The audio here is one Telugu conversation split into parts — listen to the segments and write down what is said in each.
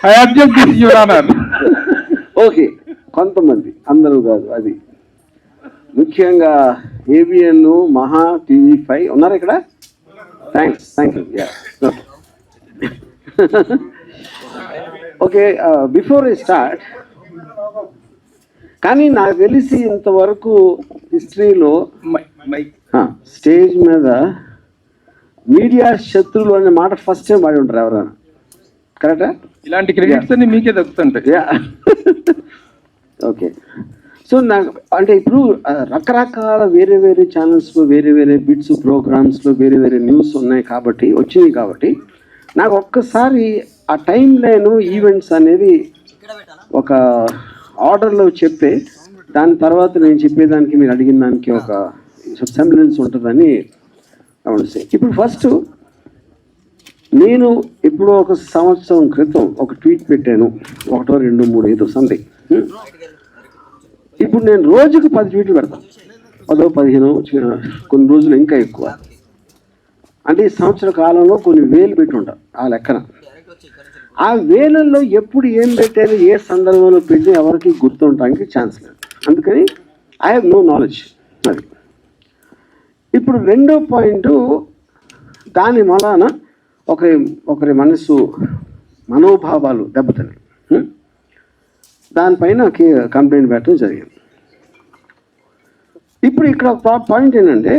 I object this your honour. Okay, కొంతమంది, అందరూ కాదు. అది ముఖ్యంగా ఏబిఎన్, మహా, TV5 ఉన్నారు ఇక్కడ. Thank you. Okay, before I start, కానీ నాకు తెలిసి ఇంతవరకు హిస్టరీలో స్టేజ్ మీద మీడియా శత్రువులు అనే మాట ఫస్ట్ టైం వాడి ఉంటారు ఎవరైనా. కరెక్టా? ఇలాంటి క్రెడిట్స్ అన్ని మీకే దక్కుతుంటాయి. ఓకే, సో నాకు అంటే ఇప్పుడు రకరకాల వేరే వేరే ఛానల్స్లో వేరే వేరే బిట్స్ ప్రోగ్రామ్స్లో వేరే వేరే న్యూస్ ఉన్నాయి వచ్చినాయి కాబట్టి నాకు ఒక్కసారి ఆ టైం లైన్ ఈవెంట్స్ అనేది ఒక ఆర్డర్లో చెప్తే దాని తర్వాత నేను చెప్పేదానికి మీరు అడిగిన దానికి ఒక సెంబ్లెన్స్ ఉంటుందని గమనిస్తే. ఇప్పుడు ఫస్ట్ నేను ఇప్పుడు ఒక సంవత్సరం క్రితం ఒక ట్వీట్ పెట్టాను, 1, 2, 3 ఏదో సంథింగ్. ఇప్పుడు నేను రోజుకు 10 ట్వీట్లు పెడతాను, 10, 15, కొన్ని రోజులు ఇంకా ఎక్కువ. అంటే ఈ సంవత్సర కాలంలో కొన్ని వేలు పెట్టి ఉంటాను ఆ లెక్కన. ఆ వేలల్లో ఎప్పుడు ఏం పెట్టాను, ఏ సందర్భంలో పెట్టి ఎవరికి గుర్తుండటానికి ఛాన్స్ లేదు. అందుకని ఐ హ్యావ్ నో నాలెడ్జ్. అది ఇప్పుడు రెండో పాయింట్, దాని వలన ఒకరి మనోభావాలు దెబ్బతిన్నాయి. దానిపైన కంప్లైంట్ పెట్టడం జరిగింది. ఇప్పుడు ఇక్కడ పాయింట్ ఏంటంటే,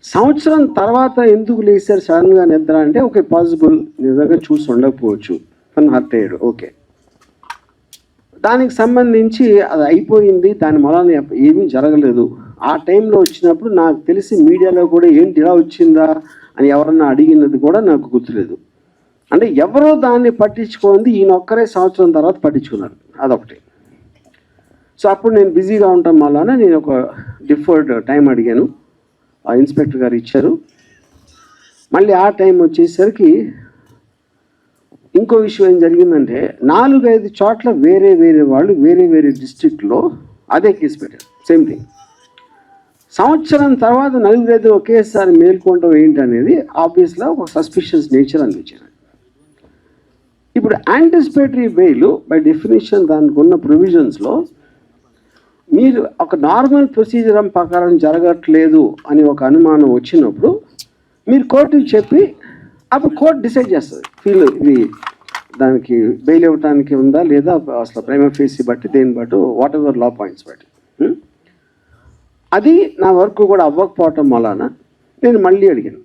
సంవత్సరం తర్వాత ఎందుకు లేచారు సడన్గా నిద్ర అంటే, ఓకే పాసిబుల్ నిజంగా చూసి ఉండకపోవచ్చు, తను హర్ట్ అయ్యాడు. ఓకే, దానికి సంబంధించి అది అయిపోయింది, దాని వలన ఏమీ జరగలేదు. ఆ టైంలో వచ్చినప్పుడు నాకు తెలిసి మీడియాలో కూడా ఏంటి ఇలా వచ్చిందా అని ఎవరన్నా అడిగినది కూడా నాకు గుర్తులేదు. అంటే ఎవరో దాన్ని పట్టించుకోండి, ఈయన ఒక్కరే సంవత్సరం తర్వాత పట్టించుకున్నారు, అదొకటి. సో అప్పుడు నేను బిజీగా ఉండటం వలన నేను ఒక డిఫర్డ్ టైం అడిగాను, ఆ ఇన్స్పెక్టర్ గారు ఇచ్చారు. మళ్ళీ ఆ టైం వచ్చేసరికి ఇంకో విషయం ఏం జరిగిందంటే, 4-5 చోట్ల వేరే వేరే వాళ్ళు వేరే వేరే డిస్ట్రిక్ట్లో అదే కేసు పెట్టారు, సేమ్ థింగ్. సంవత్సరం తర్వాత 4-5 ఒకేసారి మేల్కొనడం ఏంటి అనేది ఆబ్వియస్గా ఒక సస్పిషియస్ నేచర్ అనిపించింది. ఇప్పుడు యాంటిసిపేటరీ బెయిల్ బై డెఫినేషన్ దానికి ఉన్న ప్రొవిజన్స్లో మీరు ఒక నార్మల్ ప్రొసీజర్ ప్రకారం జరగట్లేదు అని ఒక అనుమానం వచ్చినప్పుడు మీరు కోర్టుకి చెప్పి అప్పుడు కోర్టు డిసైడ్ చేస్తుంది, ఇది దానికి బెయిల్ ఇవ్వడానికి ఉందా లేదా, అసలు ప్రైమా ఫేసి బట్టి దేని బట్టి వాట్ ఎవర్ లా పాయింట్స్ బట్టి. అది నా వర్క్ కూడా అవ్వకపోవటం వలన నేను మళ్ళీ అడిగాను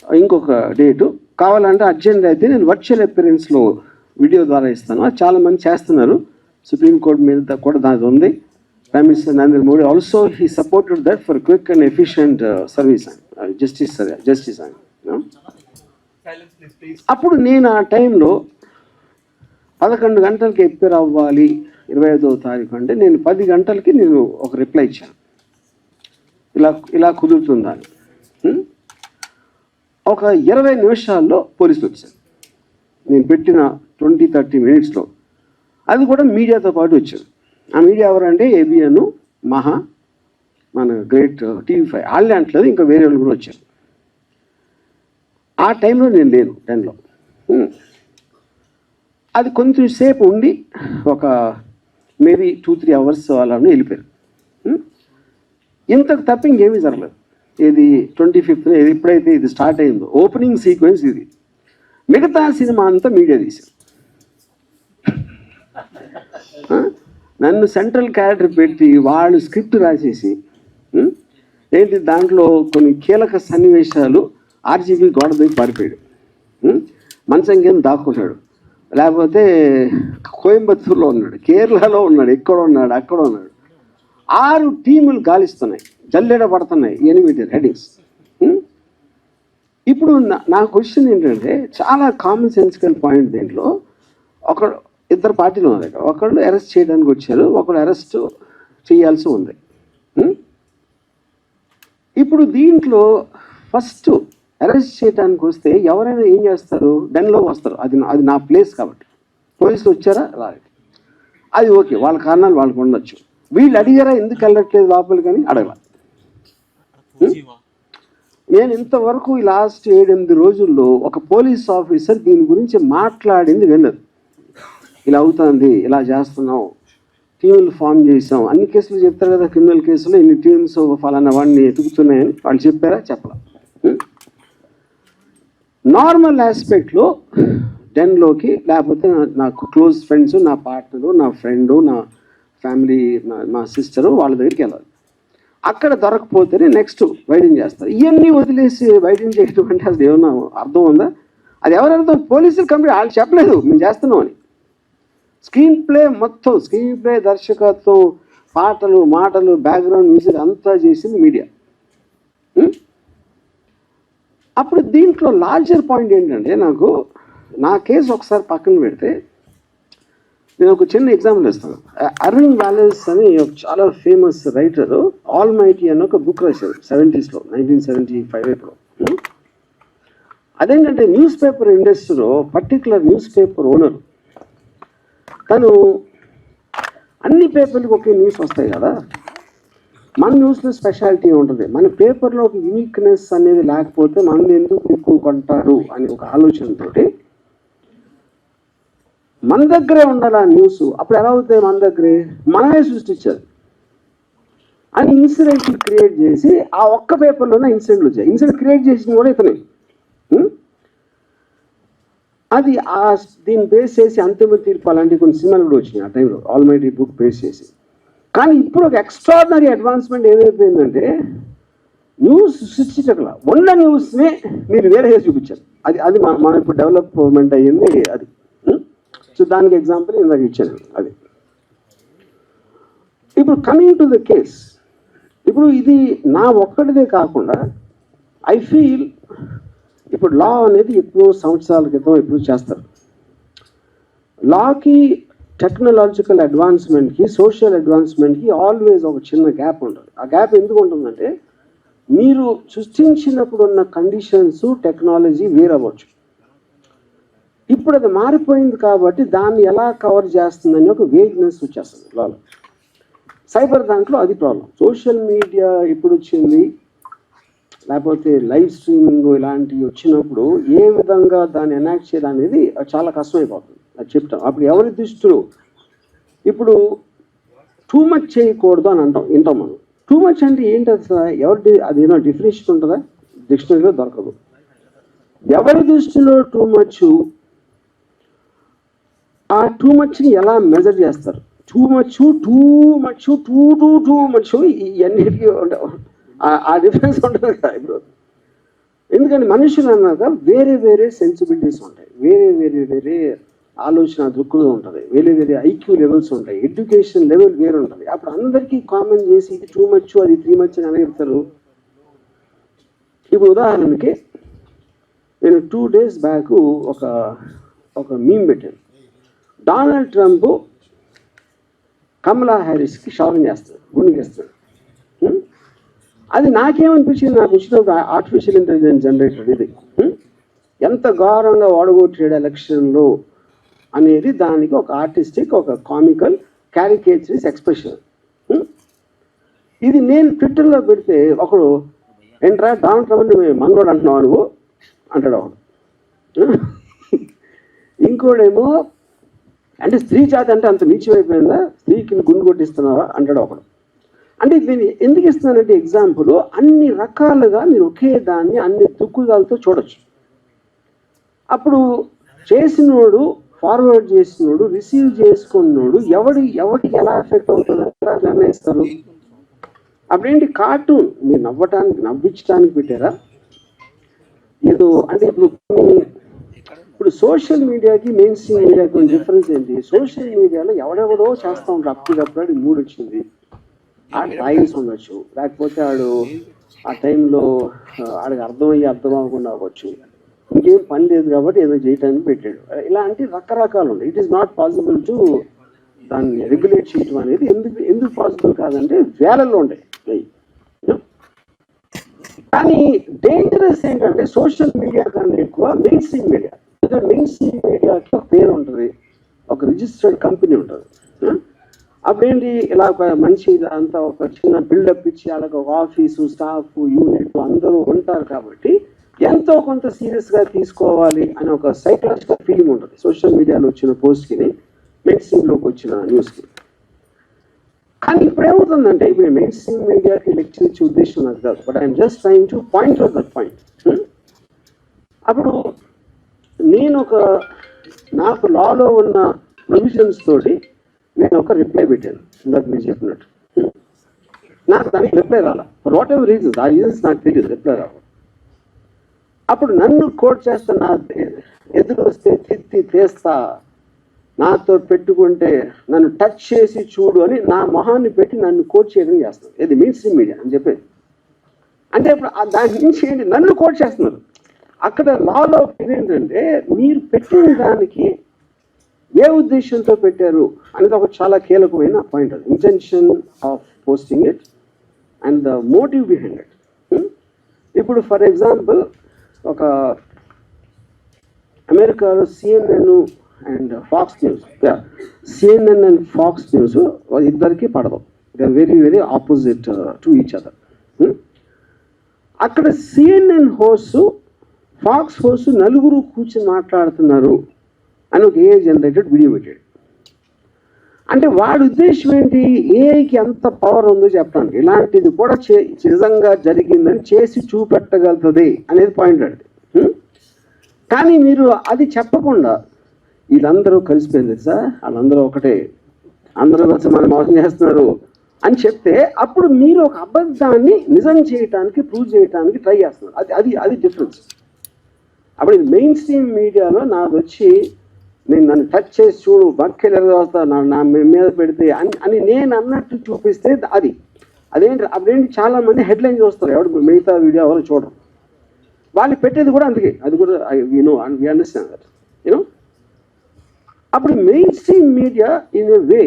ఇంకొక డేటు కావాలంటే అర్జెంట్ అయితే నేను వర్చువల్ అపియరెన్స్లో వీడియో ద్వారా ఇస్తాను. అది చాలామంది చేస్తున్నారు, సుప్రీంకోర్టు మీద కూడా దాని ఉంది. Prime minister Narendra Modi also he supported that for quick and efficient service and justice అని. అప్పుడు నేను ఆ టైంలో 11 గంటలకి ఎప్పేర్ అవ్వాలి 25వ తారీఖు అంటే, నేను 10 గంటలకి నేను ఒక రిప్లై ఇచ్చాను, ఇలా కుదురుతుందని. ఒక 20 నిమిషాల్లో పోలీసులు వచ్చారు, నేను పెట్టిన 20-30 మినిట్స్లో. అది కూడా మీడియాతో పాటు వచ్చారు. ఆ మీడియా ఎవరంటే ఏబిఎన్, మహా, మన గ్రేట్ TV5 వాళ్ళే అంటలేదు, ఇంకా వేరే వాళ్ళు కూడా వచ్చారు. ఆ టైంలో నేను లేను 10లో. అది కొంచెం సేపు ఉండి ఒక మేబీ 2-3 అవర్స్ అలానే వెళ్ళిపోయారు. ఇంతకు తప్ప ఇంకేమీ జరగలేదు. ఇది 25th ఎప్పుడైతే ఇది స్టార్ట్ అయిందో ఓపెనింగ్ సీక్వెన్స్ ఇది. మిగతా సినిమా అంతా మీడియా తీశారు. నన్ను సెంట్రల్ క్యారెక్టర్ పెట్టి వాళ్ళు స్క్రిప్ట్ రాసేసి ఏంటి దాంట్లో కొన్ని కీలక సన్నివేశాలు RGB గోడ దగ్గర పారిపోయాడు, మంచం కింద దాక్కున్నాడు, లేకపోతే కోయంబత్తూరులో ఉన్నాడు, కేరళలో ఉన్నాడు, ఎక్కడ ఉన్నాడు, అక్కడ ఉన్నాడు. 6 టీములు గాలిస్తున్నాయి, జల్లెడ పడుతున్నాయి 8 హెడ్డింగ్స్. ఇప్పుడు నా క్వశ్చన్ ఏంటంటే, చాలా కామన్ సెన్సికల్ పాయింట్ దీంట్లో. ఇద్దరు పార్టీలు ఉన్నారు, ఒకళ్ళు అరెస్ట్ చేయడానికి వచ్చారు, ఒకళ్ళు అరెస్ట్ చేయాల్సి ఉంది. ఇప్పుడు దీంట్లో ఫస్ట్ అరెస్ట్ చేయడానికి వస్తే ఎవరైనా ఏం చేస్తారు, డెన్లో వస్తారు, అది నా ప్లేస్ కాబట్టి. పోలీసులు వచ్చారా, రాలేదు, అది ఓకే, వాళ్ళ కారణాలు వాళ్ళకు ఉండొచ్చు. వీళ్ళు అడిగారా ఎందుకు వెళ్ళట్లేదు లోపలికి అని అడగాలి. నేను ఇంతవరకు ఈ లాస్ట్ 7-8 రోజుల్లో ఒక పోలీస్ ఆఫీసర్ దీని గురించి మాట్లాడింది వెళ్ళదు. ఇలా అవుతుంది, ఇలా చేస్తున్నాం, టీములు ఫామ్ చేసాం, అన్ని కేసులు చెప్తారు కదా, క్రిమినల్ కేసులో ఇన్ని టీమ్స్ ఫలానా వాడిని ఎదుగుతున్నాయని వాళ్ళు చెప్పారా? చెప్పలా. నార్మల్ ఆస్పెక్ట్లో డెన్లోకి, లేకపోతే నాకు క్లోజ్ ఫ్రెండ్స్, నా పార్ట్నరు, నా ఫ్రెండు, నా ఫ్యామిలీ, మా సిస్టరు వాళ్ళ దగ్గరికి వెళ్ళాలి. అక్కడ దొరకపోతేనే నెక్స్ట్ వైడింగ్ చేస్తారు. ఇవన్నీ వదిలేసి వైడింగ్ చేయడం అంటే అసలు ఏమన్నా అర్థం ఉందా? అది ఎవరు అర్థం? పోలీసులు కంప్లీట్ వాళ్ళు చెప్పలేదు మేము చేస్తున్నాం అని. స్క్రీన్ ప్లే మొత్తం, స్క్రీన్ ప్లే, దర్శకత్వం, పాటలు, మాటలు, బ్యాక్గ్రౌండ్ మ్యూజిక్ అంతా చేసింది మీడియా. అప్పుడు దీంట్లో లార్జర్ పాయింట్ ఏంటంటే, నాకు నా కేసు ఒకసారి పక్కన పెడితే నేను ఒక చిన్న ఎగ్జాంపుల్ ఇస్తాను. అరవింద్ వాలెస్ అని ఒక చాలా ఫేమస్ రైటరు ఆల్ మైటీ అని ఒక బుక్ రాశారు 70s, 1975 ఎప్పుడు. అదేంటంటే న్యూస్ పేపర్ ఇండస్ట్రీలో పర్టికులర్ న్యూస్ పేపర్ ఓనర్ తను అన్ని పేపర్లకు ఒకే న్యూస్ వస్తాయి కదా, మన న్యూస్లో స్పెషాలిటీ ఉంటుంది, మన పేపర్లో ఒక యూనిక్నెస్ అనేది లేకపోతే మన ఎందుకు ఎక్కువ కొంటారు అని ఒక ఆలోచనతో మన దగ్గరే ఉండాలి ఆ న్యూస్. అప్పుడు ఎలా అవుతాయి? మన దగ్గరే మనమే సృష్టించారు అని ఇన్సిడెంట్ క్రియేట్ చేసి ఆ ఒక్క పేపర్లోనే ఇన్సిడెంట్లు వచ్చాయి. ఇన్సిడెంట్ క్రియేట్ చేసింది కూడా ఇతనే. అది దీన్ని బేస్ చేసి అంతిమ తీర్పు అలాంటి కొన్ని సినిమాలు కూడా వచ్చినాయి ఆ టైంలో, ఆల్ మైటీ బుక్ బేస్ చేసి. కానీ ఇప్పుడు ఒక ఎక్స్ట్రాడినరీ అడ్వాన్స్మెంట్ ఏమైపోయిందంటే, న్యూస్ సృష్టించగల ఉన్న న్యూస్నే మీరు వేరేగా చూపించారు. అది మనం ఇప్పుడు డెవలప్మెంట్ అయ్యింది అది. సో దానికి ఎగ్జాంపుల్ ఇందాక ఇచ్చాను అది. ఇప్పుడు కమింగ్ టు ద కేస్, ఇప్పుడు ఇది నా ఒక్కటిదే కాకుండా ఐ ఫీల్ ఇప్పుడు లా అనేది ఎప్పుడో సంవత్సరాల క్రితం ఎప్పుడు చేస్తారు. లాకి టెక్నాలజికల్ అడ్వాన్స్మెంట్కి, సోషల్ అడ్వాన్స్మెంట్కి ఆల్వేస్ ఒక చిన్న గ్యాప్ ఉంటుంది. ఆ గ్యాప్ ఎందుకు ఉంటుందంటే, మీరు సృష్టించినప్పుడు ఉన్న కండిషన్స్, టెక్నాలజీ వేరవ్వచ్చు. ఇప్పుడు అది మారిపోయింది కాబట్టి దాన్ని ఎలా కవర్ చేస్తుందని ఒక వేగ్నెస్ వచ్చేస్తుంది లాలో. సైబర్ దాంట్లో అది ప్రాబ్లం. సోషల్ మీడియా ఇప్పుడు వచ్చింది, లేకపోతే లైవ్ స్ట్రీమింగ్ ఇలాంటివి వచ్చినప్పుడు ఏ విధంగా దాన్ని ఎనాక్ట్ చేయాలి అనేది చాలా కష్టమైపోతుంది. అది చెప్తాం. అప్పుడు ఎవరి దృష్టిలో ఇప్పుడు టూ మచ్ చేయకూడదు అని వింటాం మనం. టూ మచ్ అంటే ఏంటి అసలు? అదేమో డెఫినేషన్ ఉంటుందా? డిక్షనరీలో దొరకదు. ఎవరి దృష్టిలో టూ మచ్, ఆ టూ మచ్ని ఎలా మెజర్ చేస్తారు? Too much, too much, too much, ఇవన్నిటికీ ఆ డిఫరెన్స్ ఉంటుంది కదా ఇప్పుడు. ఎందుకంటే మనుషులు అన్నాక వేరే వేరే సెన్సిబిలిటీస్ ఉంటాయి, వేరే ఆలోచన దృక్పథం ఉంటుంది, వేరే ఐక్యూ లెవెల్స్ ఉంటాయి, ఎడ్యుకేషన్ లెవెల్ వేరే ఉంటుంది. అప్పుడు అందరికీ కామెంట్ చేసి ఇది టూ మచ్, అది 3 మచ్ అని చెప్తారు. ఇప్పుడు ఉదాహరణకి నేను 2 days బ్యాక్ ఒక మీమ్ పెట్టాను. డొనాల్డ్ ట్రంప్ కమలా హ్యారిస్కి షవరింగ్ చేస్తాడు, గుండెకేస్తాడు. అది నాకేమనిపించింది, నాకు వచ్చిన ఆర్టిఫిషియల్ ఇంటెలిజెన్స్ జనరేటర్ ఇది ఎంత ఘోరంగా ఓడగొట్టాడు ఎలక్షన్లో అనేది దానికి ఒక ఆర్టిస్టిక్, ఒక కామికల్, క్యారికేచరిస్ ఎక్స్ప్రెషన్. ఇది నేను ట్విట్టర్లో పెడితే ఒకడు, ఏంట్రా డొనాల్డ్ ట్రంప్ మనోడు అంటున్నావు నువ్వు అంటాడు ఒకడు. ఇంకోడేమో అంటే స్త్రీ జాతి అంటే అంత నీచమైపోయిందా, స్త్రీకి గుండు కొట్టిస్తున్నావా అంటాడు ఒకడు. అంటే నేను ఎందుకు ఇస్తున్నానంటే ఎగ్జాంపుల్, అన్ని రకాలుగా మీరు ఒకే దాన్ని అన్ని దుక్కుదాలతో చూడొచ్చు. అప్పుడు చేసినోడు, ఫార్వర్డ్ చేసినోడు, రిసీవ్ చేసుకున్నోడు ఎవరికి ఎలా ఎఫెక్ట్ అవుతుందో నిర్ణయిస్తారు. అప్పుడేంటి కార్టూన్ మీరు నవ్వించడానికి పెట్టారా ఏదో అంటే. ఇప్పుడు సోషల్ మీడియాకి మెయిన్ స్ట్రీమ్ మీడియాకి డిఫరెన్స్ ఏంటి? సోషల్ మీడియాలో ఎవడెవడో చేస్తూ ఉంటారు, అప్పటికప్పుడు మూడు వచ్చింది, ఆ ట్రయల్స్ ఉండొచ్చు, లేకపోతే ఆ టైంలో ఆడికి అర్థం అవ్వకుండా అవ్వచ్చు, ఇంకేం పని లేదు కాబట్టి ఏదో చేయటానికి పెట్టాడు. ఇలాంటి రకరకాలు ఉన్నాయి. It is not possible to దాన్ని రెగ్యులేట్ చేయటం అనేది ఎందుకు పాసిబుల్ కాదంటే వేలల్లో ఉంటాయి. కానీ డేంజరస్ ఏంటంటే సోషల్ మీడియా కన్నా ఎక్కువ main stream media. Main stream మీడియాకి ఒక పేరు ఉంటుంది, ఒక రిజిస్టర్డ్ కంపెనీ ఉంటుంది. అప్పుడేంటి ఇలా ఒక మంచి అంతా ఒక చిన్న బిల్డప్ ఇచ్చి అలాగ ఒక ఆఫీసు స్టాఫ్ యూనిట్ అందరూ ఉంటారు కాబట్టి ఎంతో కొంత సీరియస్గా తీసుకోవాలి అనే ఒక సైకలాజికల్ ఫీలింగ్ ఉంటుంది సోషల్ మీడియాలో వచ్చిన పోస్ట్కి మెయిన్ స్ట్రీమ్లోకి వచ్చిన న్యూస్కి. కానీ ఇప్పుడు ఏమవుతుందంటే ఇప్పుడు మెయిన్ స్ట్రీమ్ మీడియాకి లెక్చర్ ఇచ్చే ఉద్దేశం నాకు కాదు, but I'm just trying to point out that point. అప్పుడు నేను నాకు లాలో ఉన్న ప్రొవిజన్స్ తోటి నేను ఒక రిప్లై పెట్టాను ఇందాక మీరు చెప్పినట్టు. నాకు దానికి రిప్లై రాలా ఫర్ వాట్ ఎవర్ రీజన్స్, ఆ రీజన్స్ నాకు తెలియదు రిప్లై రావాలి. అప్పుడు నన్ను కోట్ చేస్తా, నా ఎదురు వస్తే తిత్తి తీస్తా, నాతో పెట్టుకుంటే నన్ను టచ్ చేసి చూడు అని నా మొహాన్ని పెట్టి నన్ను కోట్ చేయడం చేస్తాను. ఇది మెయిన్ స్ట్రీమ్ మీడియా అని చెప్పేది. అంటే ఇప్పుడు దాని నుంచి ఏంటి నన్ను కోట్ చేస్తున్నారు. అక్కడ లాలో ఏంటంటే మీరు పెట్టిన దానికి ఏ ఉద్దేశంతో పెట్టారు అనేది ఒక చాలా కీలకమైన పాయింట్. అది intention of posting it and the motive behind it. ఇప్పుడు ఫర్ ఎగ్జాంపుల్ ఒక అమెరికాలో CNN and Fox News, CNN and Fox News ఇద్దరికి పడదు. They are very very opposite to each other. అక్కడ CNN హోస్ట్ ఫాక్స్ హోస్ట్ నలుగురు కూర్చొని మాట్లాడుతున్నారు అని ఒక AI జనరేటెడ్ వీడియో పెట్టాడు. అంటే వాడి ఉద్దేశం ఏంటి, ఏఐకి ఎంత పవర్ ఉందో చెప్పడానికి, ఇలాంటిది కూడా నిజంగా జరిగిందని చేసి చూపెట్టగలుగుతుంది అనేది పాయింట్ అండి. కానీ మీరు అది చెప్పకుండా వీళ్ళందరూ కలిసిపోయింది సార్, వాళ్ళందరూ ఒకటే, అందరూ వచ్చి మనం మోసం చేస్తున్నారు అని చెప్తే అప్పుడు మీరు ఒక అబద్ధాన్ని నిజం చేయటానికి ప్రూవ్ చేయడానికి ట్రై చేస్తున్నారు. అది డిఫరెన్స్. అప్పుడు మెయిన్ స్ట్రీమ్ మీడియాలో నాకు వచ్చి నన్ను టచ్ చేసి చూడు బక్కెలు వస్తా నా మీద పెడితే అని నేను అన్నట్టు చూపిస్తే అదేంటి చాలా మంది హెడ్లైన్ చూస్తారు, ఎవరు మిగతా వీడియో ఎవరు చూడరు. వాళ్ళు పెట్టేది కూడా అందుకే, అది కూడా వి అండర్స్టాండ్ దట్ యూనో. అప్పుడు mainstream media in a way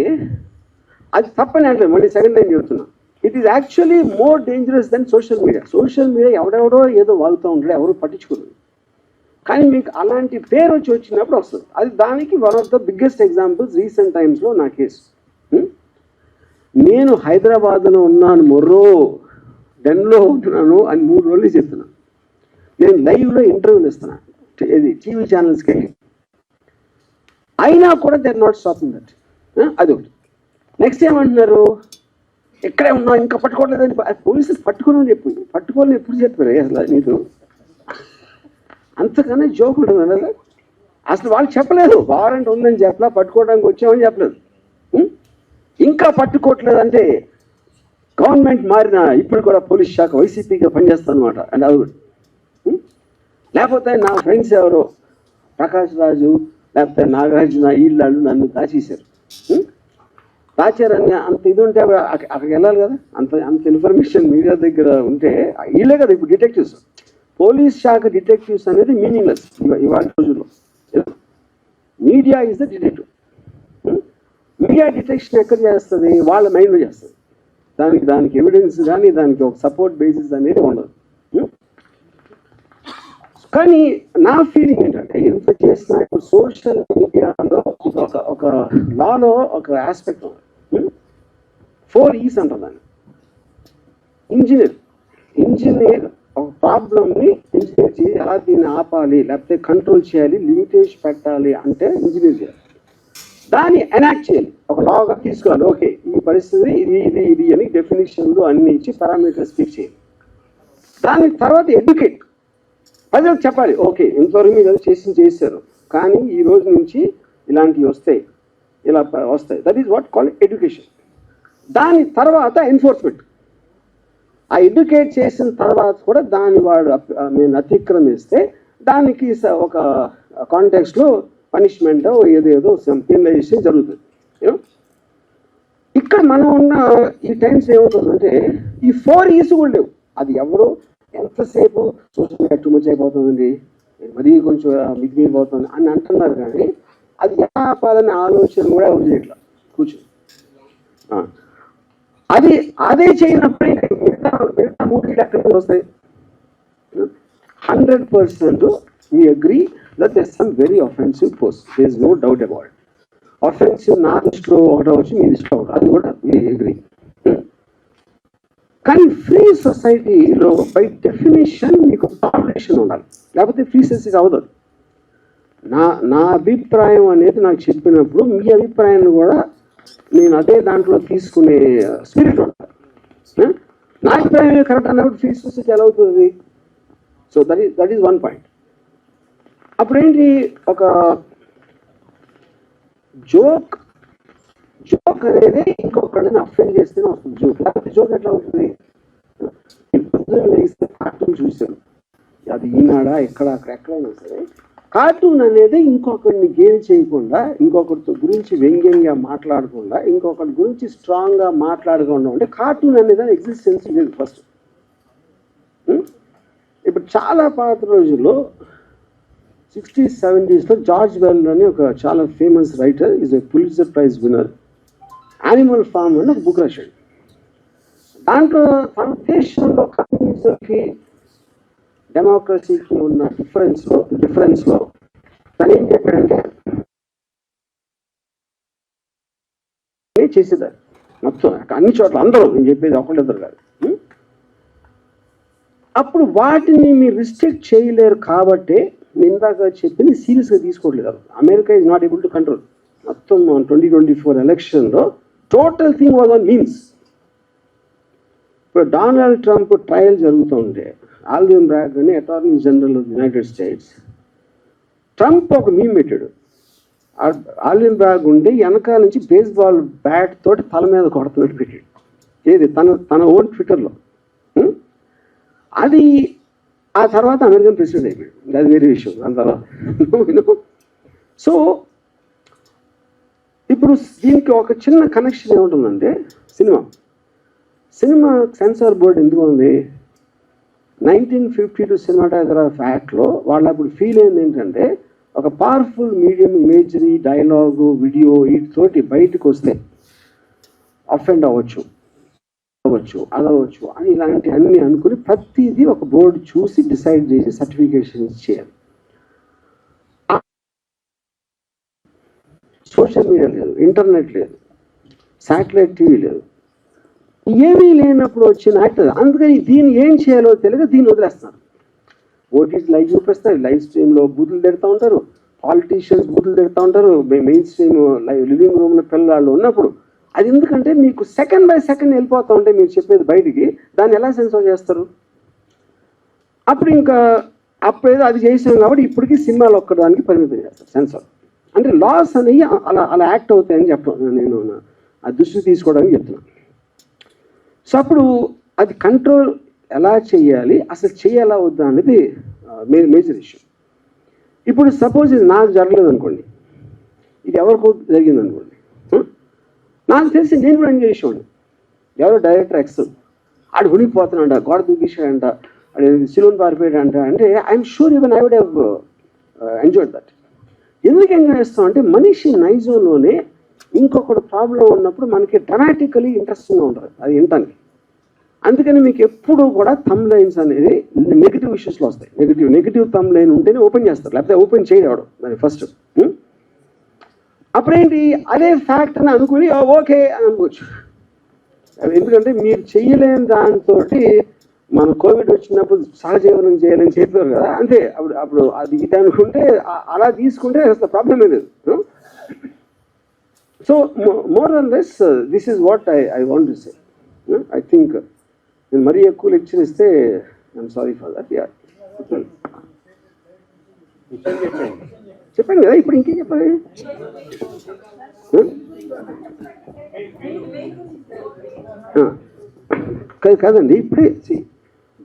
అది తప్పని అంటే మళ్ళీ సెకండ్ టైం చెప్తున్నా, it is actually more dangerous than social media. Social media ఎవడెవడో ఏదో వాగుతూ ఉంటాడు, ఎవరు పట్టించుకోరు. కానీ మీకు అలాంటి పేరు వచ్చినప్పుడు వస్తుంది. అది దానికి one of the biggest examples recent టైమ్స్లో నా కేసు. నేను హైదరాబాద్లో ఉన్నాను, మొర్రో డెన్లో ఉంటున్నాను అని 3 రోజులు చెప్తున్నాను. నేను లైవ్లో ఇంటర్వ్యూలు ఇస్తున్నాను టీవీ ఛానల్స్కి వెళ్ళి, అయినా కూడా they are not stopping that. అదొకటి. నెక్స్ట్ ఏమంటున్నారు, ఎక్కడే ఉన్నా ఇంకా పట్టుకోవట్లేదని పోలీసులు పట్టుకోని ఎప్పుడు చెప్పారు అసలు నీకు అంతకన్నా జోక్ ఉంటుంది అన్నది. అసలు వాళ్ళు చెప్పలేదు వారెంట్ ఉందని చెప్పలా, పట్టుకోవడానికి వచ్చామని చెప్పలేదు. ఇంకా పట్టుకోవట్లేదు అంటే గవర్నమెంట్ మారిన ఇప్పుడు కూడా పోలీస్ శాఖ వైసీపీగా పనిచేస్తాను అనమాట. అండ్ అది లేకపోతే నా ఫ్రెండ్స్ ఎవరో ప్రకాష్ రాజు లేకపోతే నాగార్జున వీళ్ళు నన్ను దాచేశారు. దాచారని అంత ఇది ఉంటే అక్కడికి వెళ్ళాలి కదా, అంత ఇన్ఫర్మేషన్ మీడియా దగ్గర ఉంటే వీళ్ళే కదా ఇప్పుడు డిటెక్టివ్స్. పోలీస్ శాఖ డిటెక్టివ్స్ అనేది మీనింగ్లెస్ ఇవాళ రోజుల్లో. Media is the detective. Media detection ఎక్కడ చేస్తుంది, వాళ్ళ మైండ్లో చేస్తుంది. దానికి ఎవిడెన్స్ కానీ దానికి ఒక సపోర్ట్ బేసిస్ అనేది ఉండదు. కానీ నా ఫీలింగ్ ఏంటంటే ఎంత చేసినా ఇప్పుడు సోషల్ మీడియాలో ఒక లాలో ఒక ఆస్పెక్ట్ ఉంది. 4 E's అంటారు దాన్ని. ఇంజనీర్ ఒక ప్రాబ్లమ్ని ఇంజనీర్ చేసి ఎలా దీన్ని ఆపాలి లేకపోతే కంట్రోల్ చేయాలి లిమిటేషన్ పెట్టాలి అంటే ఇంజనీర్ చేయాలి. దాన్ని ఎనాక్ట్ చేయాలి, ఒక లాగా తీసుకోవాలి. ఓకే ఈ పరిస్థితి ఇది అని డెఫినేషన్లు అన్ని ఇచ్చి పారామీటర్స్ ఫిక్స్ చేయాలి. దాని తర్వాత ఎడ్యుకేట్, ప్రజలకు చెప్పాలి ఓకే ఇంతవరకు మీరు చేశారు కానీ ఈ రోజు నుంచి ఇలాంటివి వస్తాయి, ఇలా వస్తాయి. That is what call education. దాని తర్వాత ఎన్ఫోర్స్మెంట్. ఆ ఎడ్యుకేట్ చేసిన తర్వాత కూడా దాన్ని వాడు నేను అతిక్రమిస్తే దానికి ఒక కాంటెక్స్లో పనిష్మెంట్ ఏదేదో పెనలైజేషన్ జరుగుతుంది. ఇక్కడ మనం ఉన్న ఈ టైమ్స్ ఏమవుతుందంటే ఈ 4 E's కూడా లేవు. అది ఎవరు ఎంతసేపు సోషల్ మీడియా టూ మచ్ అయిపోతుందండి, మరీ కొంచెం మితిమీరిపోతుంది అని అంటున్నారు కానీ అది ఎలా ఆపాలనే ఆలోచన కూడా ఎవరు చేయట్లా కూర్చొని. అదే చేయనప్పుడు మిగతా 3 ఎక్కడికి వస్తాయి. 100% we agree that there's some very offensive posts. There's no doubt about it. Offensive నా దృష్టిలో ఒకటి వచ్చి మీ దృష్టిలో ఒకటి, అది కూడా అగ్రీ. కానీ ఫ్రీ సొసైటీలో బై డెఫినేషన్ మీకు టాలరేషన్ ఉండాలి, లేకపోతే ఫ్రీ సొసైటీ అవ్వదు. నా అభిప్రాయం అనేది నాకు చెప్పినప్పుడు మీ అభిప్రాయాన్ని కూడా నేను అదే దాంట్లో తీసుకునే స్పిరిట్ ఉండాలి. నా అభిప్రాయం కరెక్ట్ అన్నప్పుడు ఫ్రీ సొసైటీ ఎలా అవుతుంది? So that is one point. అప్పుడేంటి, ఒక జోక్ అనేది ఇంకొకరిని అఫెండ్ చేస్తేనే వస్తుంది జోక్, లేకపోతే జోక్ ఎట్లా అవుతుంది? కార్టూన్ చూసాను, అది ఈనాడా ఎక్కడైనా సరే, కార్టూన్ అనేది ఇంకొకరిని గేలి చేయకుండా, ఇంకొకరితో గురించి వ్యంగ్యంగా మాట్లాడకుండా, ఇంకొకరి గురించి స్ట్రాంగ్గా మాట్లాడకుండా ఉంటే కార్టూన్ అనేది ఎగ్జిస్టెన్స్ లేదు ఫస్ట్. ఇప్పుడు చాలా పాత రోజుల్లో 60s, 70s జార్జ్ వెల్ అని ఒక చాలా famous writer, is a Pulitzer prize winner, Animal Farm అని ఒక బుక్ రాశాడు. దాంట్లో తన దేశంలో కమ్యూనిజంకి డెమోక్రసీకి ఉన్న డిఫరెన్స్లో తను ఏం చెప్పాడంటే చేసేదారు మొత్తం అన్ని చోట్ల అందరూ, నేను చెప్పేది ఒకళ్ళిద్దరు కాదు. అప్పుడు వాటిని మీరు రిస్ట్రిక్ట్ చేయలేరు కాబట్టి నేను ఇందాక చెప్పింది సీరియస్గా తీసుకోవట్లేదు. America is not able to control. మొత్తం 2024 ఎలక్షన్లో total thing was on memes. ఇప్పుడు డొనాల్డ్ ట్రంప్ ట్రయల్ జరుగుతుంటే ఆల్విన్ బ్రాగ్ అని attorney general of United states, Trump ఒక మీమ్ పెట్టాడు. ఆల్విన్ బ్రాగ్ ఉండి వెనకాల నుంచి బేస్బాల్ బ్యాట్ తోటి తల మీద కొడుతున్నట్టు పెట్టాడు. ఏది తన ఓన్ ట్విట్టర్లో. అది ఆ తర్వాత అమెరికన్ ప్రెసిడెంట్ అయిపోయాడు, అది వేరే విషయం. దాని తర్వాత సో ఇప్పుడు దీనికి ఒక చిన్న కనెక్షన్ ఏముంటుందంటే, సినిమా సెన్సార్ బోర్డు ఎందుకు ఉంది? 1952 సినిమాటోగ్రాఫ్ యాక్ట్లో వాళ్ళు అప్పుడు ఫీల్ అయింది ఏంటంటే, ఒక powerful medium imagery, dialogue, video వీటితోటి బయటకు వస్తే అఫెండ్ అవ్వచ్చు అదవచ్చు అని ఇలాంటి అన్ని అనుకుని ప్రతిదీ ఒక బోర్డు చూసి డిసైడ్ చేసి సర్టిఫికేషన్స్ చేయాలి. సోషల్ మీడియా లేదు, ఇంటర్నెట్ లేదు, శాటిలైట్ టీవీ లేదు, ఏమీ లేనప్పుడు వచ్చిన యాక్ట్. అందుకని దీన్ని ఏం చేయాలో తెలియక దీన్ని వదిలేస్తున్నారు. ఓటీటీ లైవ్ చూపిస్తారు, లైవ్ స్ట్రీమ్లో బూతులు తిడుతూ ఉంటారు, పాలిటీషియన్స్ బూతులు తిడుతూ ఉంటారు, మెయిన్ స్ట్రీమ్ లివింగ్ రూమ్లో పిల్లలు ఉన్నప్పుడు. అది ఎందుకంటే మీకు సెకండ్ బై సెకండ్ వెళ్ళిపోతూ ఉంటే మీరు చెప్పేది బయటికి, దాన్ని ఎలా సెన్సార్ చేస్తారు? అప్పుడేదో అది చేసాం కాబట్టి ఇప్పటికీ సినిమాలు ఒక్కడానికి పరిమితం చేస్తారు సెన్సార్. అంటే లాస్ అనేవి అలా యాక్ట్ అవుతాయని చెప్పడం నేను ఆ దృష్టి తీసుకోవడానికి చెప్తున్నాను. సో అప్పుడు అది కంట్రోల్ ఎలా చేయాలి, అసలు చేయాలా వద్దా అనేది మేజర్ ఇష్యూ. ఇప్పుడు సపోజ్ ఇది నాకు జరగలేదు అనుకోండి, ఇది ఎవరికో జరిగింది అనుకోండి, నాకు తెలిసి నేను కూడా ఎంజాయ్ చేసేవాడిని. ఎవరో డైరెక్టర్ ఎక్స్ ఆడు ఉనికిపోతున్నాడంట, గోడ దూకిసాడంట, ఆడు సిలోన్ పారిపోయాడంట అంటే I'm sure even I would have enjoyed that. ఎందుకు ఎంజాయ్ చేస్తామంటే మనిషి నైజంలోనే ఇంకొకటి ప్రాబ్లం ఉన్నప్పుడు మనకి డ్రామాటికలీ ఇంట్రెస్టింగ్గా ఉంటుంది అది వినటానికి. అందుకని మీకు ఎప్పుడు కూడా థంబ్ లైన్స్ అనేది నెగిటివ్ ఇష్యూస్లో వస్తాయి. నెగిటివ్ థంబ్ లైన్ ఉంటేనే ఓపెన్ చేస్తారు, లేకపోతే ఓపెన్ చేయడం దాన్ని ఫస్ట్. అప్పుడేంటి, అదే ఫ్యాక్ట్ అని అనుకుని ఓకే అని అనుకోవచ్చు. ఎందుకంటే మీరు చెయ్యలేని దాంతో మన కోవిడ్ వచ్చినప్పుడు సహజీవనం చేయాలని చెప్పారు కదా, అంతే. అప్పుడు అది ఇది అనుకుంటే అలా తీసుకుంటే అసలు ప్రాబ్లమే లేదు. So more than less this is what I want to say. I think నేను మరీ ఎక్కువ లెక్చర్ ఇస్తే ఐఎమ్ సారీ ఫర్ దట్. చెప్పండి కదా, ఇప్పుడు ఇంకేం చెప్పాలి? కాదండి, ఇప్పుడే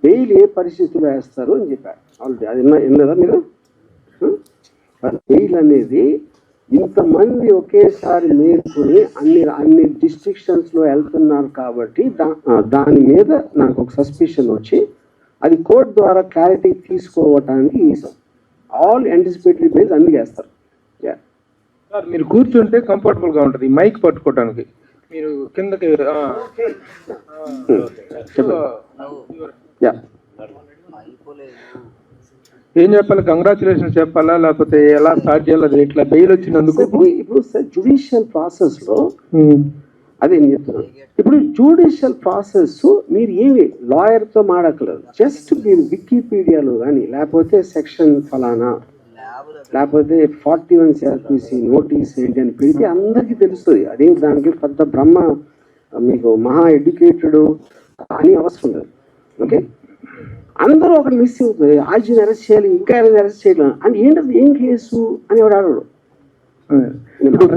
బెయిల్ ఏ పరిస్థితుల్లో వేస్తారు అని చెప్పారు ఆల్రెడీ. అది విన్నదా మీరు? బెయిల్ అనేది ఇంతమంది ఒకేసారి నేర్చుకుని అన్ని డిస్ట్రిక్షన్స్లో వెళ్తున్నారు కాబట్టి దాని మీద నాకు ఒక సస్పిషన్ వచ్చి అది కోర్టు ద్వారా క్లారిటీ తీసుకోవటానికి ఈసారి ఆల్ యాంటిసిపేటరీ బెయిల్స్ అన్ని చేస్తారు. సార్ మీరు కూర్చుంటే కంఫర్టబుల్గా ఉంటుంది మైక్ పట్టుకోవడానికి. మీరు కిందకి ఏం చెప్పాలి, కంగ్రాచులేషన్స్ చెప్పాలా లేకపోతే ఎలా స్టార్ట్ చేయాలి, అది ఎట్లా బెయిల్ వచ్చినందుకు? ఇప్పుడు సార్ జుడిషియల్ ప్రాసెస్లో అదే నేను చెప్తున్నాను. ఇప్పుడు జ్యుడిషియల్ ప్రాసెస్ మీరు ఏమి లాయర్తో మాడక్కలేదు, జస్ట్ మీరు వికీపీడియాలో కానీ లేకపోతే సెక్షన్ ఫలానా లేకపోతే 41 CRPC నోటీస్ ఏంటి అని పెడితే అందరికీ తెలుస్తుంది. అదే దానికి పెద్ద బ్రహ్మ మీకు మహా ఎడ్యుకేటెడ్ అని అవసరం లేదు. ఓకే, అందరూ ఒకటి మిస్ అవుతుంది, ఆర్జీని అరెస్ట్ చేయాలి ఇంకా అరెస్ట్ చేయడం అంటే ఏంటది, ఏం కేసు అని ఎవడు అడగడు.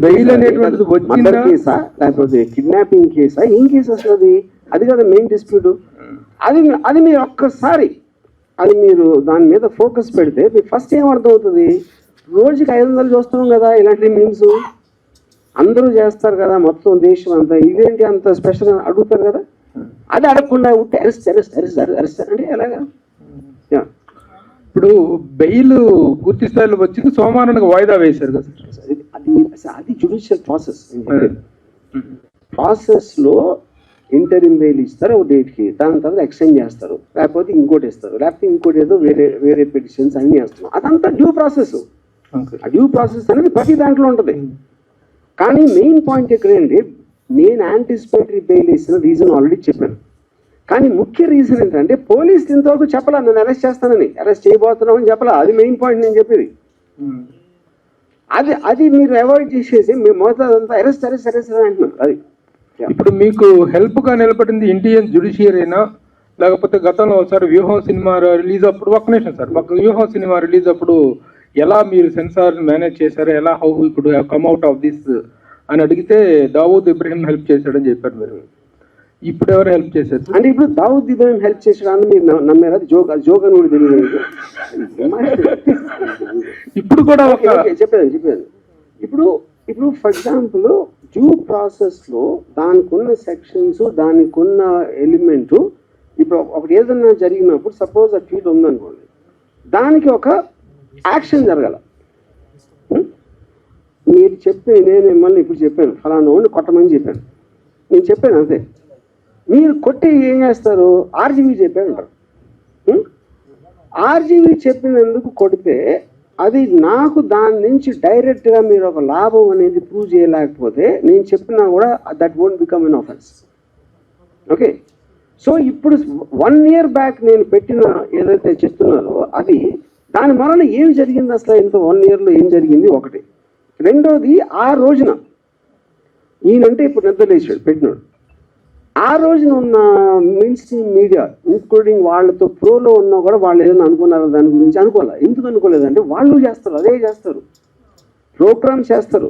బెయిల్ అనేటువంటిది మర్డర్ కేసా లేకపోతే కిడ్నాపింగ్ కేసా, ఏం కేసు అసలు అది కదా మెయిన్ డిస్ప్యూట్. అది మీరు ఒక్కసారి అది మీరు దాని మీద ఫోకస్ పెడితే మీకు ఫస్ట్ ఏం అర్థం అవుతుంది, రోజుకి 500 చూస్తున్నాం కదా ఇలాంటి మీమ్స్, అందరూ చేస్తారు కదా మొత్తం దేశం అంతా, ఇదేంటి అంత స్పెషల్ అడుగుతారు కదా. అది అడగకుండా ఉంటే అరెస్ట్ అంటే ఎలాగా? ఇప్పుడు బెయిల్ పూర్తి స్థాయిలో వచ్చింది, సోమవారానికి వాయిదా వేశారు కదా. అది జ్యుడిషియల్ ప్రాసెస్లో ఇంటరిమ్ బెయిల్ ఇస్తారు ఒక డేట్కి, దాని తర్వాత ఎక్స్టెండ్ చేస్తారు, లేకపోతే ఇంకోటి ఇస్తారు, లేకపోతే ఇంకోటి ఏదో వేరే పిటిషన్స్ అన్నీ వేస్తున్నాం. అదంతా డ్యూ ప్రాసెస్. ఆ డ్యూ ప్రాసెస్ అనేది ప్రతి దాంట్లో ఉంటుంది. కానీ మెయిన్ పాయింట్ ఎక్కడండి, నేను యాంటిసిపేటరీ బెయిల్ వేసిన రీజన్ ఆల్రెడీ చెప్పాను. కానీ ముఖ్య రీజన్ ఏంటంటే పోలీస్ ఇంతవరకు చెప్పలా నన్ను అరెస్ట్ చేస్తానని, అరెస్ట్ చేయబోతున్నాం అని చెప్పలా. అది మెయిన్ పాయింట్ నేను చెప్పేది. అది మీరు అవాయిడ్ చేసేసి మేము మొదట అరెస్ట్ అంటున్నారు. అది ఇప్పుడు మీకు హెల్ప్ గా నిలబడింది ఇండియన్ జ్యుడిషియరీనా, లేకపోతే గతంలో ఒకసారి వ్యూహం సినిమా రిలీజ్ అప్పుడు, ఒక్క నిమిషం సార్, వ్యూహం సినిమా రిలీజ్ అప్పుడు ఎలా మీరు సెన్సార్ మేనేజ్ చేశారు, ఎలా హౌ ఇప్పుడు కమ్ అవుట్ ఆఫ్ దిస్ అని అడిగితే దావూద్ ఇబ్రహీం హెల్ప్ చేశాడని చెప్పారు మీరు. ఇప్పుడు ఎవరు హెల్ప్ చేశారు అంటే ఇప్పుడు దావూద్ ఇబ్రహీం హెల్ప్ చేశాడని మీరు నమ్మారు? అది జోక్ అని కూడా తెలియదు. ఇప్పుడు కూడా చెప్పాను. ఇప్పుడు ఫర్ ఎగ్జాంపుల్ డ్యూ ప్రాసెస్లో దానికి ఉన్న సెక్షన్స్, దానికి ఉన్న ఎలిమెంటు, ఇప్పుడు ఒకటి ఏదన్నా జరిగినప్పుడు సపోజ్ ఆ ట్వీట్ ఉందనుకోండి, దానికి ఒక యాక్షన్ జరగాల. మీరు నేను మిమ్మల్ని ఇప్పుడు చెప్పాను ఫలానా వాడిని కొట్టమని చెప్పాను, నేను చెప్పాను అంతే. మీరు కొట్టి ఏం చేస్తారు, ఆర్జీవీ చెప్పాను అంటారు. ఆర్జీవీ చెప్పినందుకు కొడితే అది నాకు దాని నుంచి డైరెక్ట్గా మీరు ఒక లాభం అనేది ప్రూవ్ చేయలేకపోతే నేను చెప్పినా కూడా that won't become an offence. Okay, so ఇప్పుడు 1 year బ్యాక్ నేను పెట్టిన ఏదైతే చెప్తున్నారో అది దాని వలన ఏం జరిగింది అసలు, ఇంత 1 yearలో ఏం జరిగింది ఒకటి. రెండోది, ఆ రోజున ఈయనంటే ఇప్పుడు నిద్రలేసాడు పెట్టినాడు, ఆ రోజున ఉన్న మెయిన్ స్ట్రీమ్ మీడియా ఇంక్లూడింగ్ వాళ్ళతో ప్రోలో ఉన్నా కూడా వాళ్ళు ఏదైనా అనుకున్నారో దాని గురించి అనుకోవాలి. ఎందుకు అనుకోలేదంటే వాళ్ళు చేస్తారు, అదే చేస్తారు, ప్రోగ్రామ్స్ చేస్తారు.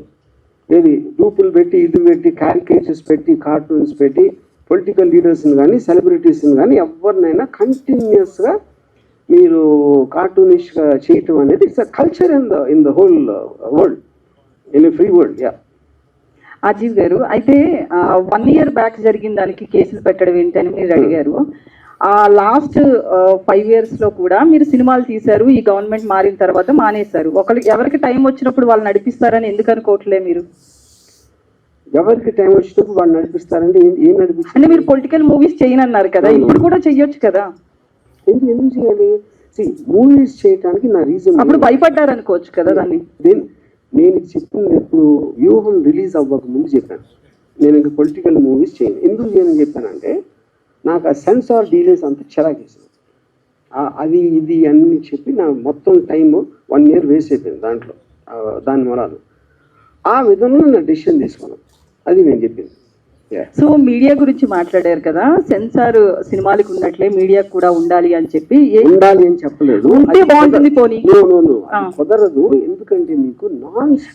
ఏది డూపులు పెట్టి, ఇది పెట్టి, క్యారికేచర్స్ పెట్టి, కార్టూన్స్ పెట్టి, పొలిటికల్ లీడర్స్ని కానీ సెలబ్రిటీస్ని కానీ ఎవరినైనా కంటిన్యూస్గా మీరు కార్టూనిష్గా చేయటం అనేది it's a culture in the whole world, in a free world. Yeah Ajeev గారు, అయితే 1 year బ్యాక్ జరిగిన దానికి కేసులు పెట్టడం ఏంటని మీరు అడిగారు. లాస్ట్ 5 yearsలో కూడా మీరు సినిమాలు తీశారు, ఈ గవర్నమెంట్ మారిన తర్వాత మానేశారు. ఎవరికి టైం వచ్చినప్పుడు వాళ్ళు నడిపిస్తారని ఎందుకు అనుకోవట్లే మీరు? ఎవరికి టైం వచ్చినప్పుడు వాళ్ళు నడిపిస్తారంటే ఏం నడిపిస్తారు అంటే మీరు పొలిటికల్ మూవీస్ చేయనన్నారు కదా, ఇప్పుడు కూడా చెయ్యొచ్చు కదా. ఎందుకు చేయాలి? మూవీస్ చేయడానికి నా రీజన్, అప్పుడు భయపడ్డారు అనుకోవచ్చు కదా దాన్ని. నేను చెప్పింది ఎప్పుడు వ్యూహం రిలీజ్ అవ్వక ముందు చెప్పాను, నేను ఇంకా పొలిటికల్ మూవీస్ చేయను. ఎందుకు చేయని చెప్పానంటే నాకు ఆ సెన్సార్ డీలేస్ అంత చిరాకేసింది. అది ఇది అన్ని చెప్పి నా మొత్తం టైము 1 year వేస్ట్ అయిపోయింది దాంట్లో. దాని మూలాలు ఆ విధంగా నా డెసిషన్ తీసుకున్నాను, అది నేను చెప్పింది. సో మీడియా గురించి మాట్లాడారు కదా, సెన్సార్ సినిమాలకు ఉన్నట్లే మీడియాకు కూడా ఉండాలి అని చెప్పి. ఉండాలి అని చెప్పలేదు, ఉంటే బాగుంటుంది. పోనీ కుదరదు, ఎందుకంటే మీకు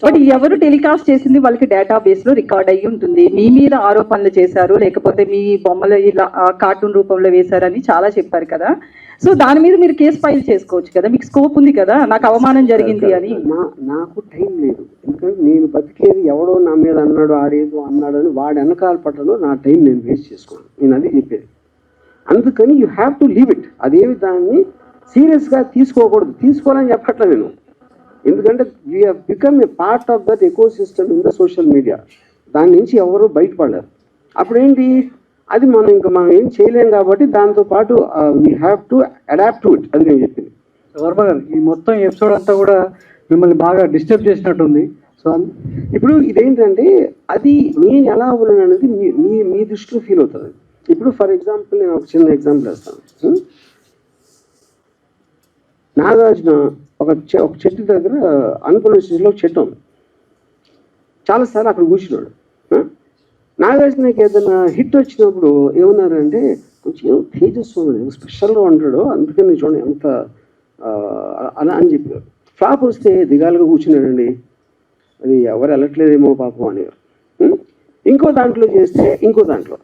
బట్ ఎవరు టెలికాస్ట్ చేసింది వాళ్ళకి డేటాబేస్ లో రికార్డ్ అయ్యి ఉంటుంది. మీ మీద ఆరోపణలు చేశారు, లేకపోతే మీ బొమ్మలు ఇలా కార్టూన్ రూపంలో వేశారని చాలా చెప్పారు కదా. సో దాని మీద మీరు కేసు ఫైల్ చేసుకోవచ్చు కదా, మీకు స్కోప్ ఉంది కదా. నాకు అవమానం జరిగింది అని. నాకు టైం లేదు, ఎందుకంటే నేను బతికేది ఎవడో నా మీద అన్నాడు, ఆడేదో అన్నాడు అని వాడు వెనకాల పట్టలో నా టైం నేను వేస్ట్ చేసుకోను, నేను అది చెప్పేది. అందుకని you have to leave it. అదేమి దాన్ని సీరియస్గా తీసుకోకూడదు, తీసుకోవాలని చెప్పట్లే నేను. ఎందుకంటే we have become a part of that eco system in the social media. దాని నుంచి ఎవరు బయటపడలేరు. అప్పుడేంటి, అది మనం ఏం చేయలేం కాబట్టి దాంతోపాటు we have to adapt to it, అది నేను చెప్పింది. వర్మ గారు ఈ మొత్తం ఎపిసోడ్ అంతా కూడా మిమ్మల్ని బాగా డిస్టర్బ్ చేసినట్టుంది. సో ఇప్పుడు ఇదేంటంటే అది నేను ఎలా ఉన్నాను అనేది మీ మీ దృష్టిలో ఫీల్ అవుతుంది. ఇప్పుడు ఫర్ ఎగ్జాంపుల్ నేను ఒక చిన్న ఎగ్జాంపుల్ వేస్తాను. నాగార్జున ఒక చెట్టు దగ్గర అనుకున్న స్టేజ్లో చెట్టు ఉంది. చాలాసార్లు అక్కడ కూర్చున్నాడు. నాగార్జునకి ఏదైనా హిట్ వచ్చినప్పుడు ఏమన్నారంటే కొంచెం తేజస్సు స్పెషల్గా ఉంటాడు, అందుకని చూడండి ఎంత అలా అని చెప్పారు. ఫ్లాప్ వస్తే దిగాలుగా కూర్చున్నాడండి, అది ఎవరు వెళ్ళట్లేదేమో పాపం అనేవారు. ఇంకో దాంట్లో చేస్తే ఇంకో దాంట్లో.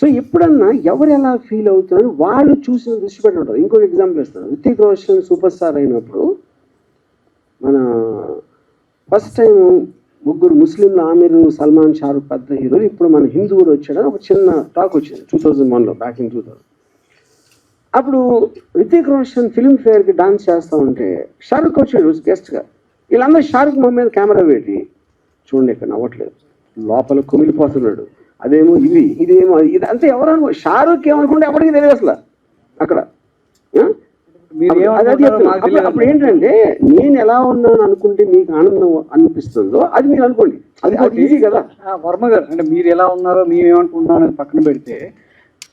సో ఎప్పుడన్నా ఎవరు ఎలా ఫీల్ అవుతారో వాళ్ళు చూసిన దృష్టి పెట్టి ఉంటారు. ఇంకొక ఎగ్జాంపుల్ ఇస్తాను. రితిక్ రోషన్ సూపర్ స్టార్ అయినప్పుడు మన ఫస్ట్ టైం ముగ్గురు ముస్లింలు, ఆమిర్, సల్మాన్, షారుఖ్ పెద్ద హీరోలు. ఇప్పుడు మన హిందూ కూడా వచ్చాడని ఒక చిన్న టాక్ వచ్చింది 2001లో, బ్యాక్ ఇన్ 2000. అప్పుడు రితిక్ రోషన్ ఫిల్మ్ఫేర్కి డాన్స్ చేస్తూ ఉంటే షారుఖ్ వచ్చాడు గెస్ట్గా. వీళ్ళందరూ షారుఖ్ మా మీద కెమెరా పెట్టి చూడండి ఇక్కడ నవ్వట్లేదు, లోపల కుమిలిపోతున్నాడు, అదేమో ఇదేమో ఇది అంతే. ఎవరనుకో షారుఖ్ ఏమనుకుంటే ఎవరికి తెలియదు అసలు అక్కడ. అప్పుడు ఏంటంటే నేను ఎలా ఉన్నాను అనుకుంటే మీకు ఆనందం అనిపిస్తుందో అది మీరు అనుకోండి, అది ఈజీ కదా. వర్మ గారు అంటే మీరు ఎలా ఉన్నారో మేమేమనుకుంటున్నాం అని పక్కన పెడితే,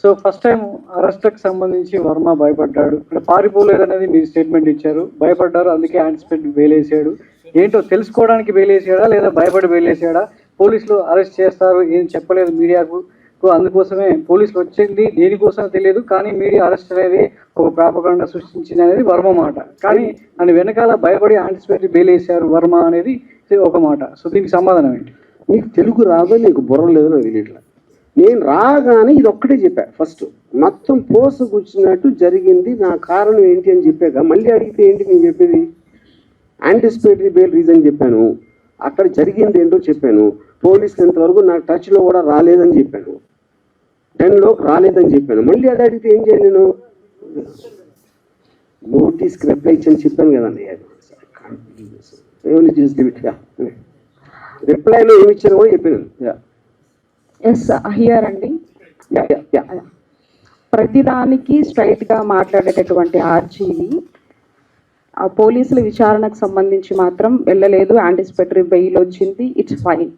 సో ఫస్ట్ టైం అరెస్ట్కి సంబంధించి వర్మ భయపడ్డాడు, ఇక్కడ పారిపోలేదు అనేది మీరు స్టేట్మెంట్ ఇచ్చారు, భయపడ్డారు అందుకే యాంటిసిపేట్ బెయిలేసాడు. ఏంటో తెలుసుకోవడానికి బెయిలేసాడా లేదా భయపడి బెయిలేసాడా? పోలీసులు అరెస్ట్ చేస్తారు ఏం చెప్పలేదు మీడియాకు, అందుకోసమే పోలీసులు వచ్చింది దేనికోసమో తెలియదు, కానీ మీడియా అరెస్ట్ అనేది ఒక ప్రాపగండా సృష్టించింది అనేది వర్మ మాట. కానీ దాని వెనకాల భయపడి యాంటిసిపేటరీ బెయిల్ వేశారు వర్మ అనేది ఒక మాట. సో దీనికి సమాధానం ఏంటి? నీకు తెలుగు రాదో, నీకు బుర్ర లేదో నాకు తెలియట్లా. నేను రాగానే ఇది ఒక్కటే చెప్పా. ఫస్ట్ మొత్తం పోసు కూర్చున్నట్టు జరిగింది, నా కారణం ఏంటి అని చెప్పాక మళ్ళీ అడిగితే ఏంటి నేను చెప్పేది? యాంటిసిపేటరీ బెయిల్ రీజన్ చెప్పాను, అక్కడ జరిగింది ఏంటో చెప్పాను, పోలీసులు ఇంతవరకు నాకు టచ్లో కూడా రాలేదని చెప్పాను, 10లోకి రాలేదని చెప్పాను. మళ్ళీ అది అడిగితే ఏం చేయలేను? నోటీస్కి రిప్లై ఇచ్చని చెప్పాను కదండి. రిప్లైలో ఏమి ఇచ్చారో కూడా చెప్పాను. ఎస్ హియర్ అండి. ప్రతిదానికి స్ట్రైట్ గా మాట్లాడేటటువంటి ఆర్జీవి పోలీసుల విచారణకు సంబంధించి మాత్రం వెళ్ళలేదు, యాంటిసిపేటరీ బెయిల్ వచ్చింది, it's fine.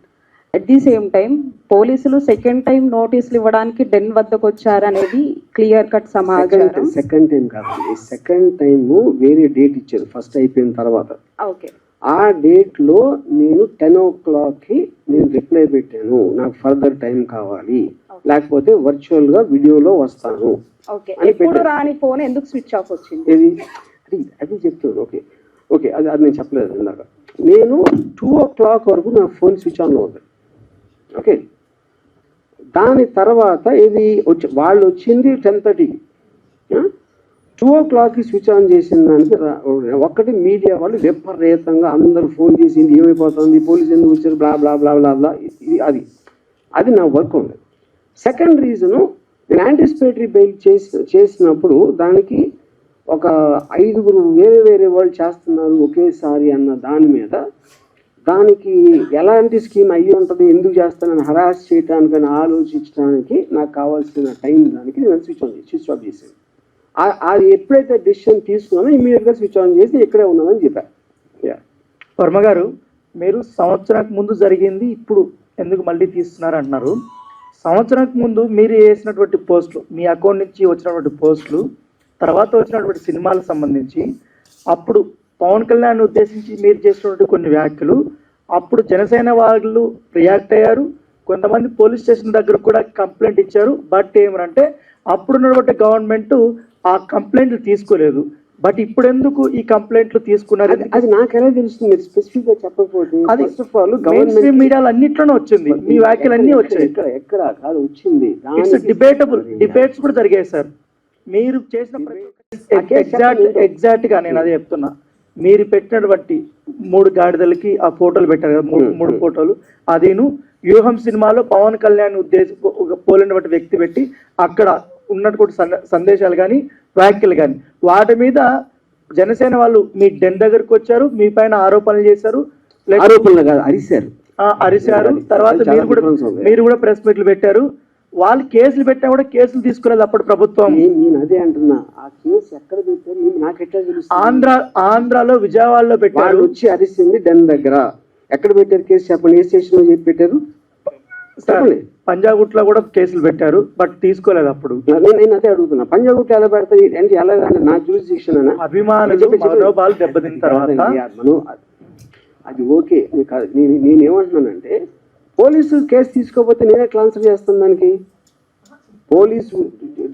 At the same time పోలీసులు సెకండ్ టైం నోటీసులు ఇవ్వడానికి డెన్ వద్దకు వచ్చారనేది క్లియర్ కట్ సమాచారం. సెకండ్ టైం కాదండి, సెకండ్ టైం వేరే డేట్ ఇచ్చారు ఫస్ట్ అయిపోయిన తర్వాత. ఓకే, ఆ డేట్లో నేను 10 o'clockకి నేను రిప్లై పెట్టాను, నాకు ఫర్దర్ టైం కావాలి, లేకపోతే వర్చువల్ గా వీడియోలో వస్తాను. ఓకే, ఎప్పుడు రాని ఫోన్ ఎందుకు స్విచ్ ఆఫ్ వచ్చింది? అది చెప్తాను. ఓకే ఓకే, అది నేను చెప్పలేదు ఇందాక. నేను 2 o'clock వరకు నా ఫోన్ స్విచ్ ఆన్లో ఉంది. ఓకే, దాని తర్వాత ఇది వాళ్ళు వచ్చింది 10:30కి. 2 o'clockకి స్విచ్ ఆన్ చేసిన దానికి ఒక్కటి మీడియా వాళ్ళు విపరీతంగా అందరూ ఫోన్ చేసింది, ఏమైపోతుంది, పోలీసు ఎందుకు వచ్చారు, బ్లా బ్లా బ్లా బ్లా బ్లా. ఇది అది నా వర్క్ ఉంది. సెకండ్ రీజను, నేను యాంటిసిపేటరీ బెయిల్ చేసినప్పుడు దానికి ఒక 5గురు వేరే వేరే వాళ్ళు చేస్తున్నారు ఒకేసారి అన్న దాని మీద, దానికి ఎలాంటి స్కీమ్ అయ్యి ఉంటుంది, ఎందుకు చేస్తానని హరాస్ చేయడానికని ఆలోచించడానికి నాకు కావాల్సిన టైం దానికి నేను స్విచ్ ఆఫ్ చేశాను. అది ఎప్పుడైతే డెసిషన్ తీసుకున్నానో ఇమీడియట్గా స్విచ్ ఆన్ చేసి ఇక్కడే ఉన్నానని చెప్పాను. వర్మ గారు, మీరు సంవత్సరానికి ముందు జరిగింది ఇప్పుడు ఎందుకు మళ్ళీ తీస్తున్నారు అంటున్నారు. సంవత్సరానికి ముందు మీరు చేసినటువంటి పోస్టులు, మీ అకౌంట్ నుంచి వచ్చినటువంటి పోస్టులు, తర్వాత వచ్చినటువంటి సినిమాలకు సంబంధించి అప్పుడు పవన్ కళ్యాణ్ ఉద్దేశించి మీరు చేసినటువంటి కొన్ని వ్యాఖ్యలు, అప్పుడు జనసేన వాళ్ళు రియాక్ట్ అయ్యారు, కొంతమంది పోలీస్ స్టేషన్ దగ్గర కూడా కంప్లైంట్ ఇచ్చారు. బట్ ఏమంటే అప్పుడున్నటువంటి గవర్నమెంట్ ఆ కంప్లైంట్లు తీసుకోలేదు. బట్ ఇప్పుడు ఎందుకు ఈ కంప్లైంట్లు తీసుకున్నారు? అది నాకు ఎలా తెలుస్తుంది? మీరు స్పెసిఫిక్ గా చెప్పకపోతే. అది ఫస్ట్ ఆఫ్ ఆల్ గవర్నమెంట్ మీడియాలో అన్నిట్లోనే వచ్చింది, మీ వ్యాఖ్యలు అన్ని వచ్చాయి. ఎక్కడ కాదు వచ్చింది, ఇట్స్ డిబేటబుల్, డిబేట్స్ కూడా జరిగాయి సార్. మీరు చేసిన ఎగ్జాక్ట్ గా నేను అదే చెప్తున్నా. మీరు పెట్టినటువంటి 3 గాడిదలకి ఆ ఫోటోలు పెట్టారు కదా, 3 ఫోటోలు, అదేను వ్యూహం సినిమాలో పవన్ కళ్యాణ్ పోలినటువంటి వ్యక్తి పెట్టి అక్కడ ఉన్నటువంటి సందేశాలు కానీ వ్యాఖ్యలు కానీ, వాటి మీద జనసేన వాళ్ళు మీ డెన్ దగ్గరకు వచ్చారు, మీ పైన ఆరోపణలు చేశారు. ఆరోపణలు కాదు, అరిశారు. తర్వాత మీరు కూడా ప్రెస్ మీట్లు పెట్టారు. వాళ్ళు కేసులు పెట్టినా కూడా కేసులు తీసుకోలేదు అప్పుడు ప్రభుత్వం. నేను అదే అంటున్నా, ఆ కేసు ఎక్కడ పెట్టారు నాకు ఎట్లా తెలుసు? ఆంధ్రాలో విజయవాడలో పెట్టారు. వాళ్ళు వచ్చి అరిసింది డెన్ దగ్గర. ఎక్కడ పెట్టారు కేసు చెప్పండి, ఏ స్టేషన్ లో చెప్పి పెట్టారు? పంజాగుట్లో కూడా కేసులు పెట్టారు, బట్ తీసుకోలేదు అప్పుడు. నేను అదే అడుగుతున్నా, పంజాగుట్లో ఎలా పెడతాయి అంటే ఎలా అంటే నా జ్యూరిస్డిక్షన్ అనా? అభిమానులు మనోభావాలు దెబ్బతిన్న తర్వాత అది ఓకే. నేనేమంటున్నానంటే పోలీసు కేసు తీసుకోకపోతే నేనే ట్రాన్స్ఫర్ చేస్తాను దానికి. Police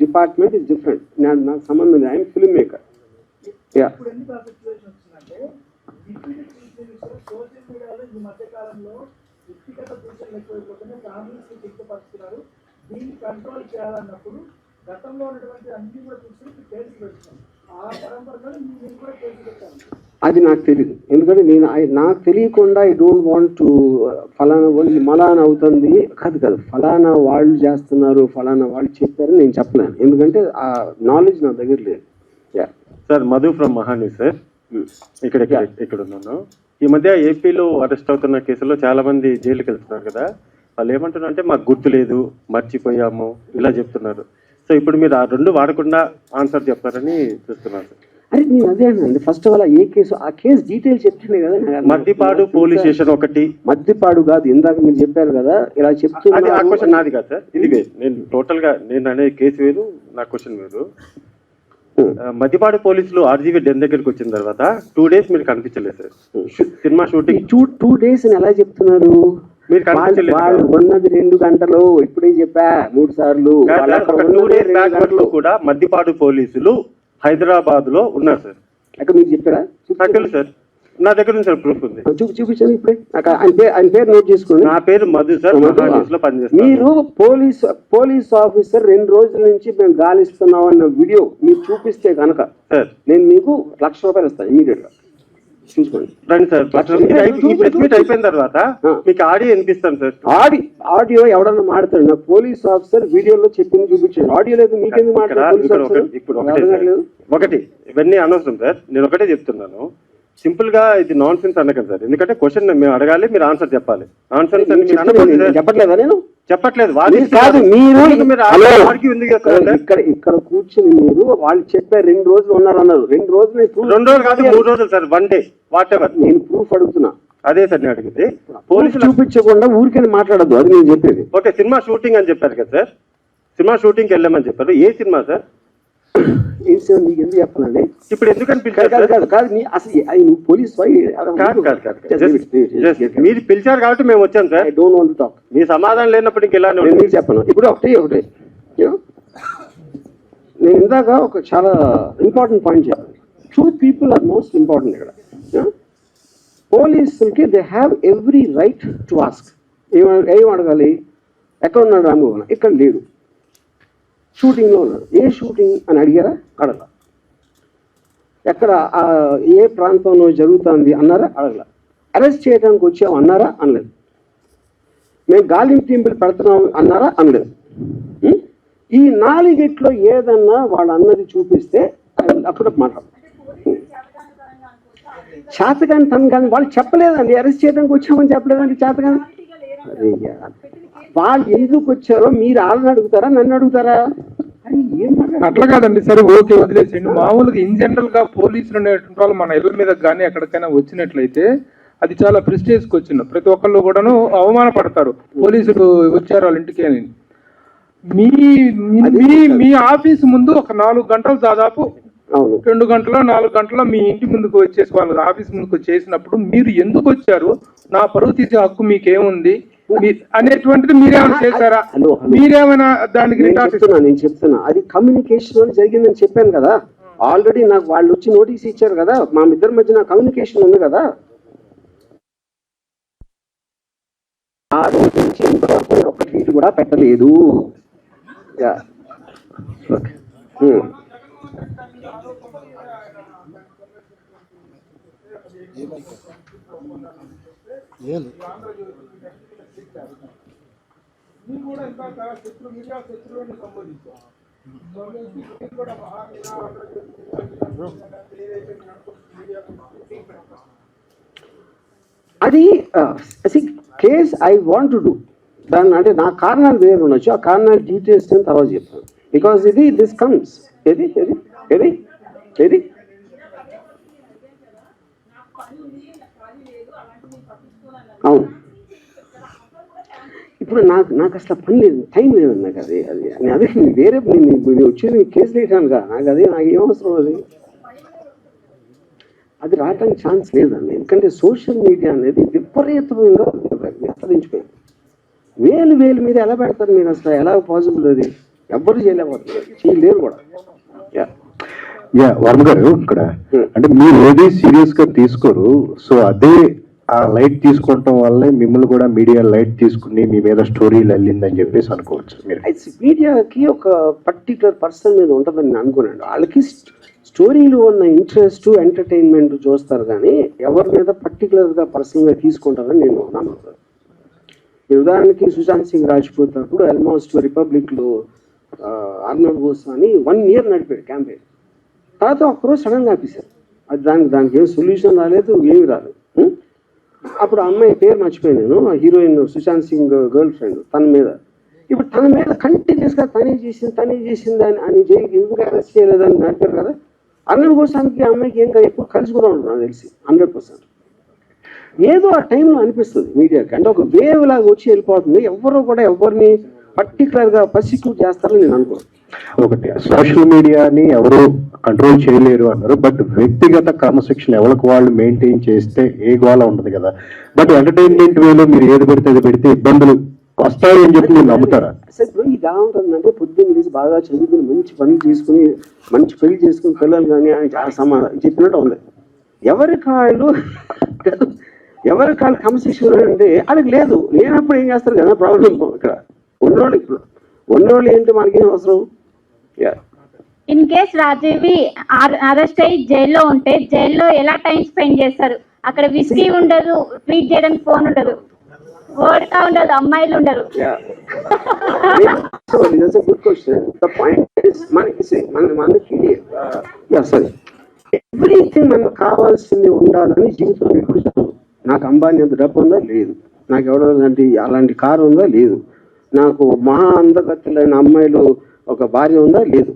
department is different. నాకు సంబంధం లేదు. I'm film maker. వ్యక్తిగత దూషణలు ఎక్కువైపోతేనే ఫ్యామిలీస్ వ్యక్తపరుస్తున్నారు. దీన్ని కంట్రోల్ చేయాలన్నప్పుడు గతంలో ఉన్నటువంటి అన్ని కూడా చూసి కేసు పెడుతున్నారు. ఆ పరంపరలో మీరు కూడా కేసు పెట్టారు. అది నాకు తెలియదు, ఎందుకంటే నాకు తెలియకుండా ఐ డోంట్ వాంట్ టు ఫలానా వాళ్ళు మలానా అవుతుంది కాదు ఫలానా వాళ్ళు చేస్తున్నారు, ఫలానా వాళ్ళు చెప్పారు నేను చెప్పలేను, ఎందుకంటే ఆ నాలెడ్జ్ నా దగ్గర లేదు. Sir, Madhu from Mahani sir. ఇక్కడ ఉన్నాను. ఈ మధ్య ఏపీలో అరెస్ట్ అవుతున్న కేసుల్లో చాలా మంది జైలుకి వెళ్తున్నారు కదా, వాళ్ళు ఏమంటున్నారు అంటే మాకు గుర్తు లేదు, మర్చిపోయాము, ఇలా చెప్తున్నారు. సో ఇప్పుడు మీరు ఆ రెండు వాడకుండా ఆన్సర్ చెప్తారని చూస్తున్నారు. అరే నేను అదే అండి, first of all A case, ఆ కేసు డీటెయిల్స్ చెప్తేనే కదా. మద్దిపాడు పోలీస్ స్టేషన్ ఒకటి. మద్దిపాడు కాదు, ఇందాక మీరు చెప్పారు కదా ఇలా చెప్తున్నారు. ఆ క్వశ్చన్ నాది కాదు సార్, ఇది వేరు. నేను టోటల్ గా నేను అనే కేసు వేరు, నా క్వశ్చన్ వేరు. మద్దిపాడు పోలీసులు ఆర్జీవీ డెన్ దగ్గరికి వచ్చిన తర్వాత 2 days మీరు కనిపించలేదు సార్. సినిమా షూటింగ్ 2 days అని ఎలా చెప్తున్నారు? మీరు కనిపించలేదు. ఉన్నది 2 గంటలు, ఇప్పుడే చెప్పా 3 సార్లు. 2 days బ్యాక్ వరకు కూడా మద్దిపాడు పోలీసులు హైదరాబాద్ లో ఉన్నారు సార్. అక్కడ మీరు చెప్పారా? నాకు తెలుసు సార్, నా దగ్గర నుంచి సార్ ప్రూఫ్ ఉంది. చూపించండి ఇప్పుడే. ఆయన పేరు నోట్ చేసుకోండి. నా పేరు మధు సార్, మహాన్యూస్ లో పనిచేస్తాను. మీరు పోలీస్ ఆఫీసర్ 2 రోజుల నుంచి మేము గాలిస్తున్నాం అన్న వీడియో మీరు చూపిస్తే కనుక సార్ నేను మీకు ₹1,00,000 ఇస్తాను ఇమీడియట్ గా. చూసుకోండి. రండి సార్, ఈ ప్రెస్ మీట్ అయిపోయిన తర్వాత మీకు ఆడియో వినిపిస్తాను సార్. ఆడియో ఎవడన్నా మాడతాడు, నా పోలీస్ ఆఫీసర్ వీడియోలో చెప్పింది చూపించండి. ఆడియో లేదు మీకెందుకు మాట్లాడారు? ఇప్పుడు ఒకటి ఇవన్నీ అనవసరం సార్, నేను ఒకటే చెప్తున్నాను. సింపుల్ గా ఇది నాన్ సెన్స్ అనకండి సార్, ఎందుకంటే క్వశ్చన్ మేము అడగాలి, మీరు ఆన్సర్ చెప్పాలి. నాన్ సెన్స్ చెప్పట్లేదా? నేను చెప్పట్లేదు కాదు, మీరు ఇక్కడ కూర్చుని మీరు వాళ్ళు చెప్పారు 2 రోజులు ఉన్నారన్నారు. 2 రోజులు 2 రోజులు కాదు, 3 రోజులు సార్, 1 day వాట్ ఎవర్. నేను ప్రూఫ్ అడుగుతున్నా. అదే సార్ నేను అడిగింది. పోలీసులు చూపించకుండా ఊరికే మాట్లాడద్దు, అది నేను చెప్పేది. ఓకే, సినిమా షూటింగ్ అని చెప్పారు కదా సార్, సినిమా షూటింగ్ కి వెళ్ళామని చెప్పారు. ఏ సినిమా సార్? ఏం సార్ మీకు ఎందుకు చెప్పాలండి? ఇప్పుడు ఎందుకు అనిపించారు? అసలు పోలీస్ మీరు పిలిచారు కాబట్టి మేము వచ్చాం sir. I don't want to talk. మీ సమాధానం లేనప్పుడు ఇంకెలా నేను చెప్పను. ఇప్పుడు ఒకటే నేను ఇందాక ఒక చాలా ఇంపార్టెంట్ పాయింట్ చెప్పాను. 2 people ఆర్ మోస్ట్ ఇంపార్టెంట్ ఇక్కడ. పోలీసులకి they have every right to ask. ఏం అడగాలి? ఎక్కడ ఉన్నాడు రామ్మోహన్? ఇక్కడ లేడు, షూటింగ్లో ఉన్నాడు. ఏ షూటింగ్ అని అడిగారా? అడగల. ఎక్కడ ఏ ప్రాంతంలో జరుగుతుంది అన్నారా? అడగల. అరెస్ట్ చేయడానికి వచ్చాము అన్నారా? అనలేదు. మేము గాలింపు టీంపులు పెడుతున్నాం అన్నారా? అనలేదు. ఈ 4 ఏదన్నా వాళ్ళు అన్నది చూపిస్తే అప్పుడు మాట్లాడతాం. చేతగాని తను కానీ వాళ్ళు చెప్పలేదండి, అరెస్ట్ చేయడానికి వచ్చామని చెప్పలేదండి. చేతగాని వాళ్ళు ఎందుకు వచ్చారో మీరు వాళ్ళని అడుగుతారా, నన్ను అడుగుతారా? అట్లా కాదండి. సరే ఓకే, వదిలేసేయండి. మామూలుగా ఇన్ జనరల్ గా పోలీసులు అనేటువంటి వాళ్ళు మన ఇళ్ళ మీద కానీ ఎక్కడికైనా వచ్చినట్లయితే అది చాలా ప్రెస్టేజ్కి వచ్చిన ప్రతి ఒక్కళ్ళు కూడాను అవమానపడతారు. పోలీసులు వచ్చారు వాళ్ళ ఇంటికి అని. మీ ఆఫీస్ ముందు ఒక 4 గంటలు దాదాపు 2 గంటలో 4 గంటలో మీ ఇంటి ముందుకు వచ్చేసి వాళ్ళ ఆఫీస్ ముందుకు వచ్చేసినప్పుడు మీరు ఎందుకు వచ్చారు, నా పరువు తీసే హక్కు మీకేముంది అనేటువంటిది మీరేమైనా చేశారా? మీరేమైనా దానికి నేను చెప్తున్నా అది కమ్యూనికేషన్ జరిగిందని చెప్పాను కదా. ఆల్రెడీ నాకు వాళ్ళు వచ్చి నోటీస్ ఇచ్చారు కదా, మా ఇద్దరి మధ్య కమ్యూనికేషన్ ఉంది కదా. ఆ రోజు నుంచి ఇంతవరకు ఒక్క ట్వీట్ కూడా పెట్టలేదు. అది case I want to do. దాన్ని అంటే నా కారణాలు వేరు ఉండొచ్చు, ఆ కారణాలు డీటెయిల్స్ నేను తర్వాత చెప్తాను. బికాజ్ దిస్ కమ్స్ ఏది ఏది ఏది ఏది అవును. ఇప్పుడు నాకు అసలు పని లేదు, టైం లేదు నాకు. అదే వేరే నేను వచ్చేది కేసు వేయటానుగా, నాకు ఏం అవసరం అది రావడానికి ఛాన్స్ లేదండి. ఎందుకంటే సోషల్ మీడియా అనేది విపరీతంగా విస్తరించిపోయింది. వేలు మీద ఎలా పెడతారు మీరు? అసలు ఎలా పాసిబుల్? అది ఎవ్వరు చేయలేరు కూడా. వర్మ గారు, ఇక్కడ అంటే మీరు ఏది సీరియస్ గా తీసుకోరు, సో అదే ఆ లైట్ తీసుకోవటం వల్లే మిమ్మల్ని కూడా మీడియా లైట్ తీసుకుని మీ మీద స్టోరీలు వెళ్ళిందని చెప్పేసి అనుకోవచ్చు మీరు. మీడియాకి ఒక పర్టికులర్ పర్సన్ మీద ఉంటుందని నేను అనుకున్నాను. వాళ్ళకి స్టోరీలు ఉన్న ఇంట్రెస్ట్, ఎంటర్టైన్మెంట్ చూస్తారు, కానీ ఎవరి మీద పర్టికులర్గా పర్సనల్గా తీసుకుంటారని నేను నమ్ముతాను. ఉదాహరణకి సుశాంత్ సింగ్ రాజ్పూత్ అప్పుడు ఆల్మోస్ట్ రిపబ్లిక్లో అర్నబ్ గోస్వామి 1 year నడిపాడు క్యాంపెయిన్. తర్వాత ఒక్కరోజు సడన్గా ఆపేశారు. అది దానికి ఏం సొల్యూషన్ రాలేదు, ఏమి రాలేదు. అప్పుడు అమ్మాయి పేరు మర్చిపోయాను నేను, heroine Sushant Singh girlfriend, తన మీద ఇప్పుడు తన మీద కంటిన్యూస్గా తనే చేసింది అని జైలుకి ఎందుకు అరెస్ట్ చేయలేదని నడిపారు కదా. అర్నబ్ గోస్వామికి అమ్మాయికి ఏం ఎప్పుడు కలిసి కూడా ఉంటుంది నాకు తెలిసి 100%. ఏదో ఆ టైంలో అనిపిస్తుంది మీడియాకి, అంటే ఒక వేవ్ లాగా వచ్చి వెళ్ళిపోతుంది. ఎవరు కూడా ఎవరిని పర్టికులర్గా పర్సిక్యూట్ చేస్తారని నేను అనుకోను. ఒకటి, సోషల్ మీడియాని ఎవరు కంట్రోల్ చేయలేరు అన్నారు, బట్ వ్యక్తిగత క్రమశిక్షణ ఎవరికి వాళ్ళు మెయింటైన్ చేస్తే ఏ గోళ ఉండదు కదా. బట్ ఎంటర్టైన్మెంట్ వేలో మీరు ఏది పెడితే అది పెడితే ఇబ్బందులు వస్తాయి అని చెప్పి మీరు నమ్ముతారా? సార్ ఇప్పుడు ఇది ఎలా ఉంటుందంటే, పొద్దున్న లేచి బాగా చదువుకుని మంచి పనులు చేసుకుని మంచి పెళ్లి చేసుకుని పిల్లలు కానీ అని చాలా సమాధానం చెప్పినట్టు ఉంది. ఎవరి కాళ్ళు క్రమశిక్షణ అంటే వాళ్ళకి లేదు. లేనప్పుడు ఏం చేస్తారు కదా ప్రాబ్లం. ఇక్కడ ఉన్నోళ్ళు ఏంటి, మనకేం అవసరం? ఇన్ కేస్ రాజీవి అరెస్ట్ అయ్యి జైల్లో ఉంటే జైల్లో ఎలా టైం స్పెండ్ చేస్తారు? అక్కడ విస్కీ ఉండదు, ట్రీట్ చేయడానికి ఫోన్ ఉండదు, ఓడకా ఉండదు, అమ్మాయిలు ఉండరు. Good question. The point is మనకి ఎవ్రీథింగ్ మనకు కావాల్సింది ఉండాలని జీవితంలో ఎప్పుడు చెప్పదు. నాకు అంబానీ అంత డబ్బు ఉందా? లేదు. నాకు ఎవరో అలాంటి కారు ఉందా? లేదు. నాకు మహా అందగతులైన అమ్మాయిలు ఒక భార్య ఉందా? లేదు.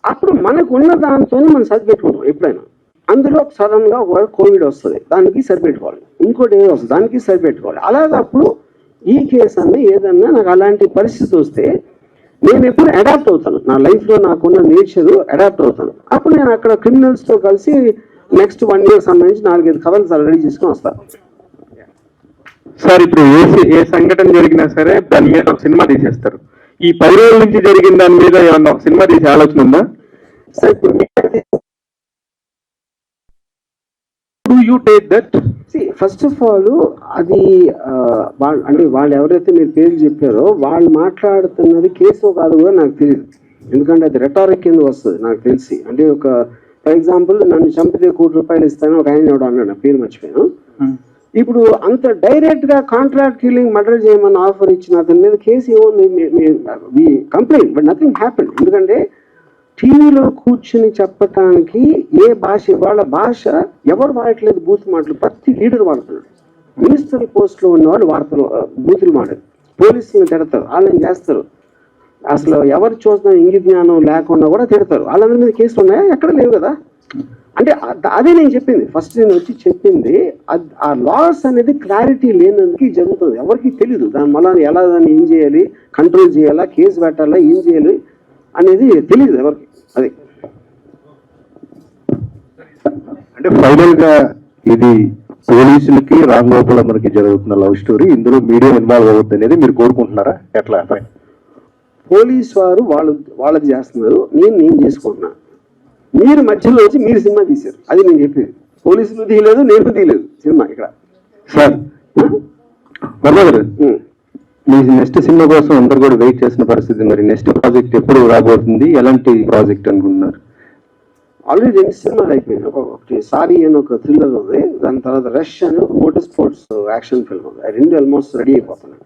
అప్పుడు మనకు ఉన్న దాంతోనే మనం సరిపెట్టుకుంటాం ఎప్పుడైనా. అందులో సడన్గా ఒక కోవిడ్ వస్తుంది, దానికి సరిపెట్టుకోవాలి. ఇంకోటి ఏదో వస్తుంది, దానికి సరిపెట్టుకోవాలి. అలాగప్పుడు ఈ కేసు అన్నీ ఏదన్నా నాకు అలాంటి పరిస్థితి వస్తే నేను ఎప్పుడు అడాప్ట్ అవుతాను. నా లైఫ్లో నాకున్న నేచర్ అడాప్ట్ అవుతాను. అప్పుడు నేను అక్కడ క్రిమినల్స్తో కలిసి నెక్స్ట్ 1 year సంబంధించి 4-5 కథలు రెడీ చేసుకుని వస్తాను. సార్, ఇప్పుడు ఏ సంఘటన జరిగినా సరే దాని మీద ఒక సినిమా తీసేస్తారు. ఈ 10 రోజుల నుంచి జరిగిన దాని మీద ఏమన్నా ఒక సినిమా తీసే ఆలోచన ఉందా? సార్ ఇప్పుడు you take that? First of all అది అంటే వాళ్ళు ఎవరైతే మీరు పేర్లు చెప్పారో వాళ్ళు మాట్లాడుతున్నది కేసు కాదు కూడా నాకు తెలియదు. ఎందుకంటే అది రెటారిక్ కింద వస్తుంది నాకు తెలిసి. అంటే ఒక ఫర్ ఎగ్జాంపుల్, నన్ను చంపితే ₹1,00,00,000 ఇస్తాను ఒక ఆయన ఎవడో అన్నాడు, నా పేరు మర్చిపోయాను. ఇప్పుడు అంత డైరెక్ట్ గా కాంట్రాక్ట్ కిల్లింగ్ మర్డర్ చేయమని ఆఫర్ ఇచ్చిన అతని మీద కేసు ఏముంది? Complaint, but nothing happen. ఎందుకంటే టీవీలో కూర్చుని చెప్పటానికి ఏ భాష, వాళ్ళ భాష ఎవరు వాడట్లేదు, బూత్ మాటలు ప్రతి లీడర్ వాడుతున్నాడు. మినిస్టర్ పోస్ట్ లో ఉన్నవాళ్ళు వార్తలు బూతులు మాట్లాడు, పోలీసులు తిడతారు, వాళ్ళని చేస్తారు. అసలు ఎవరు చూసిన ఇంగి జ్ఞానం లేకుండా కూడా తిడతారు. వాళ్ళందరి మీద కేసులు ఉన్నాయా? ఎక్కడ లేవు కదా. అంటే అదే నేను చెప్పింది, ఫస్ట్ నేను వచ్చి చెప్పింది ఆ లాస్ అనేది క్లారిటీ లేనందుకు జరుగుతుంది. ఎవరికి తెలియదు దాని వల్ల ఎలా దాన్ని ఏం చేయాలి, కంట్రోల్ చేయాలా, కేసు పెట్టాలా, ఏం చేయాలి అనేది తెలియదు ఎవరికి. అది అంటే ఫైనల్ గా ఇది పోలీసులకి రామ్ గోపాల్ మనకి జరుగుతున్న లవ్ స్టోరీ, ఇందులో మీడియా ఇన్వాల్వ్ అవుతుంది అనేది మీరు కోరుకుంటున్నారా? ఎట్లా? పోలీస్ వారు వాళ్ళది చేస్తున్నారు, నేను చేసుకుంటున్నా. మీరు మధ్యలో వచ్చి మీరు సినిమా తీశారు, అది నేను చెప్పేది. పోలీసులు తీయలేదు, నేను తీయలేదు సినిమా ఇక్కడ. సార్ వర్మ గారు, మీ నెక్స్ట్ సినిమా కోసం అందరు కూడా వెయిట్ చేసిన పరిస్థితి, మరి నెక్స్ట్ ప్రాజెక్ట్ ఎప్పుడు రాబోతుంది, ఎలాంటి ప్రాజెక్ట్ అనుకుంటున్నారు? ఆల్రెడీ 2 సినిమాలు అయిపోయింది. ఒకటి సారీ అని ఒక థ్రిల్లర్ ఉంది, దాని తర్వాత రష్ అని మోటార్ స్పోర్ట్స్ యాక్షన్ ఫిల్మ్ ఉంది. ఆ 2 ఆల్మోస్ట్ రెడీ అయిపోతున్నాయి.